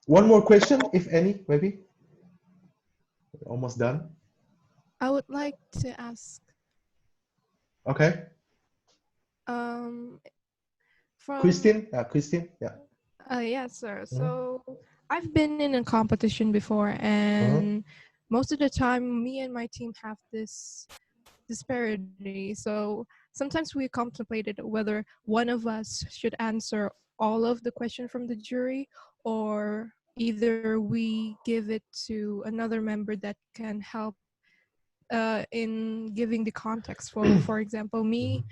One more question, if any, maybe. Almost done. I would like to ask. Okay. From Christine, yeah. Yes, sir. So I've been in a competition before, and most of the time, me and my team have this disparity. So sometimes we contemplated whether one of us should answer all of the question from the jury, or either we give it to another member that can help in giving the context. For example, me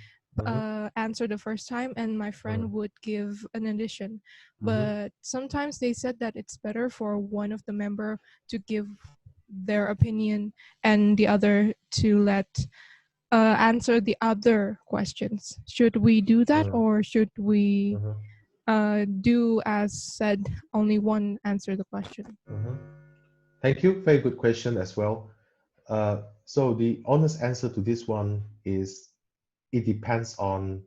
answer the first time and my friend would give an addition. But sometimes they said that it's better for one of the member to give their opinion and the other to let answer the other questions. Should we do that, or should we do as said, only one answer the question. Thank you. Very good question as well. So the honest answer to this one is it depends on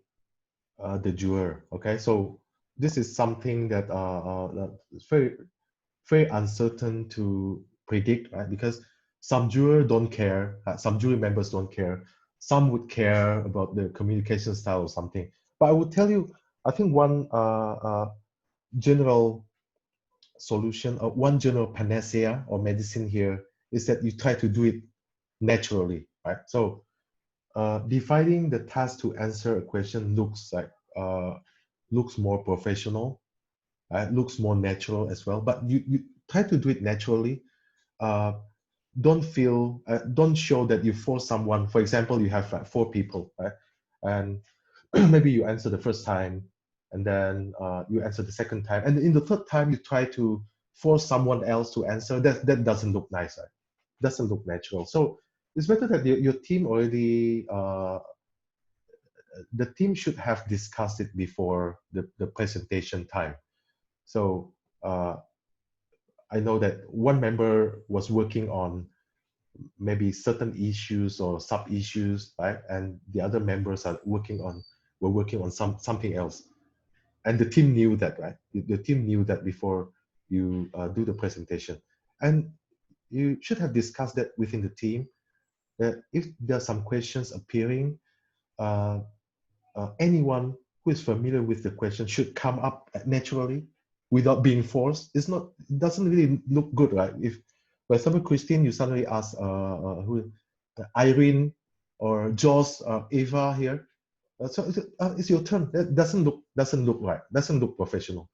the juror. Okay, so this is something that is very uncertain to predict, right? Because some juror don't care, some jury members don't care, some would care about the communication style or something. But I would tell you, I think one general solution, or one general panacea or medicine here is that you try to do it naturally, right? So dividing the task to answer a question looks more professional, looks more natural as well. But you try to do it naturally. Don't show that you force someone. For example, you have 4 people, right? And maybe you answer the first time, and then you answer the second time, and in the third time you try to force someone else to answer. That doesn't look nice, right? Doesn't look natural. So it's better that your team already the team should have discussed it before the presentation time. So I know that one member was working on maybe certain issues or sub issues, right? And the other members were working on something else. And the team knew that, right? The team knew that before you do the presentation. And you should have discussed that within the team, that if there are some questions appearing, anyone who is familiar with the question should come up naturally without being forced. It doesn't really look good, right? If, for example, Christine, you suddenly ask Irene or Joss, Eva here, so it's your turn. That doesn't look right. Doesn't look professional.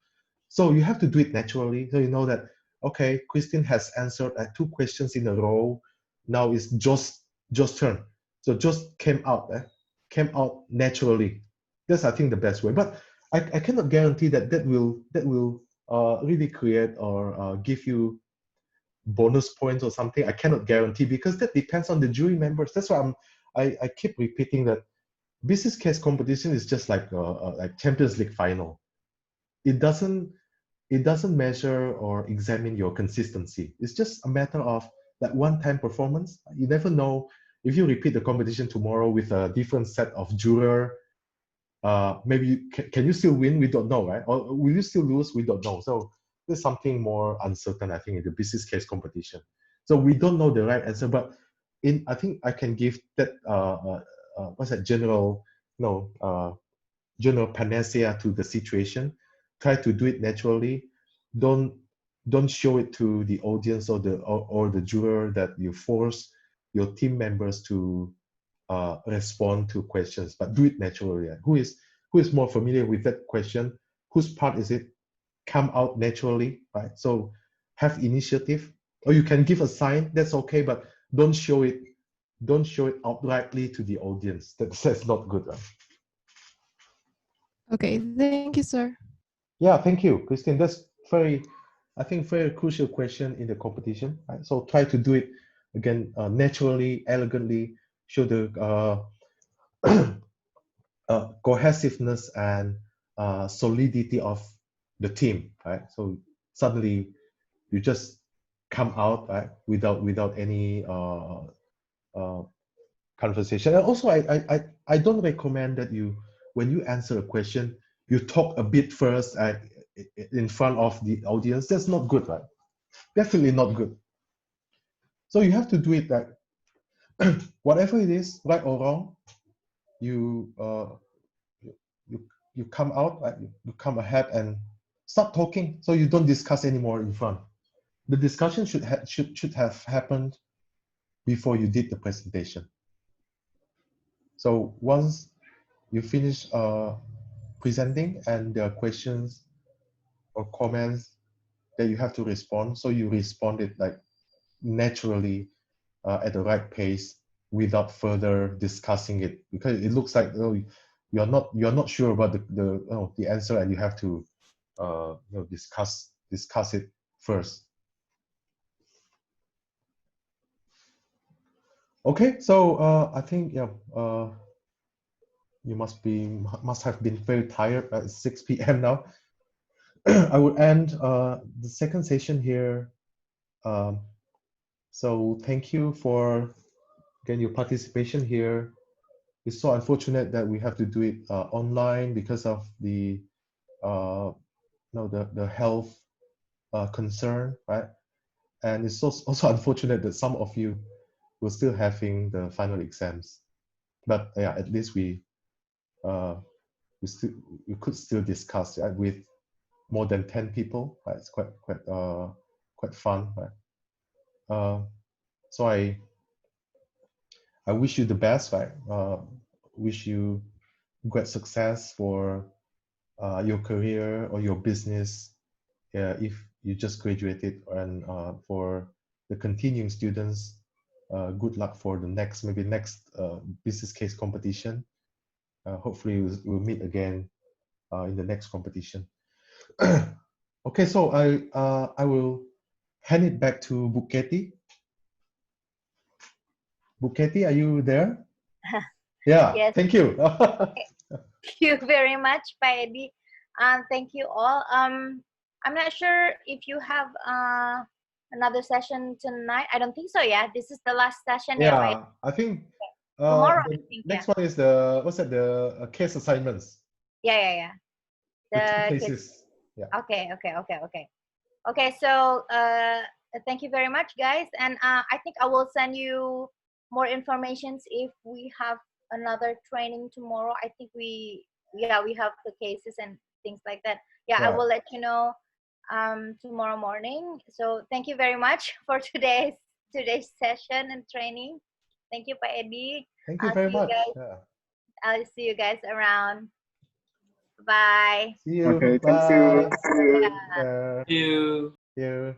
So you have to do it naturally. So you know that, okay, Christine has answered 2 questions in a row. Now it's Joss' turn. So Joss came out naturally. That's, I think, the best way. But I cannot guarantee that that will really create or give you bonus points or something. I cannot guarantee, because that depends on the jury members. That's why I keep repeating that business case competition is just like Champions League final. It doesn't measure or examine your consistency. It's just a matter of that one-time performance. You never know if you repeat the competition tomorrow with a different set of juror. Maybe can you still win? We don't know, right? Or will you still lose? We don't know. So there's something more uncertain, I think, in the business case competition. So we don't know the right answer, but I think I can give that what's that general general panacea to the situation. Try to do it naturally. Don't show it to the audience or the juror that you force your team members to respond to questions, but do it naturally. Who is more familiar with that question? Whose part is it? Come out naturally, right? So have initiative, or you can give a sign. That's okay, but don't show it outrightly to the audience. That's not good, right? Okay, thank you, sir. Yeah, thank you, Christine. That's very crucial question in the competition, right? So try to do it again naturally, elegantly, show the cohesiveness and solidity of the team, right? So suddenly you just come out, right, without any conversation. And also, I don't recommend that when you answer a question, you talk a bit first in front of the audience. That's not good, right? Definitely not good. So you have to do it that whatever it is, right or wrong, you come out, right? You come ahead and start talking, so you don't discuss anymore in front. The discussion should have happened before you did the presentation. So once you finish presenting and there are questions or comments that you have to respond, so you respond it like naturally at the right pace without further discussing it, because it looks like you're not sure about the answer, and you have to discuss it first. Okay, so I think you must have been very tired at 6 p.m. now. I will end the second session here. So thank you for again your participation here. It's so unfortunate that we have to do it online because of the the health concern, right? And it's also unfortunate that some of you were still having the final exams. But yeah, at least we could still discuss with more than 10 people. Right? It's quite fun, right? So I wish you the best, right? Wish you great success for your career or your business if you just graduated, and for the continuing students, good luck for the next business case competition. Hopefully we'll meet again in the next competition. Okay, so I will hand it back to Buketi. Buketi, are you there? Yeah, Yes. thank you. Thank you very much, Pak Edi. Thank you all. I'm not sure if you have another session tonight. I don't think so. Yeah, this is the last session. Yeah, Pak Edi. I think Tomorrow, the I think. next Yeah. one is the case assignments. Yeah. The two The cases. Yeah. Okay. Okay. So thank you very much, guys. And I think I will send you more informations if we have another training tomorrow. I think we have the cases and things like that. Yeah, I Right. will let you know tomorrow morning. So thank you very much for today's session and training. Thank you, Pak Edi. Thank you I'll very see you much. guys. Yeah. I'll see you guys around. Bye. See you. Okay, thank Bye. you. Yeah. Yeah. You. See you.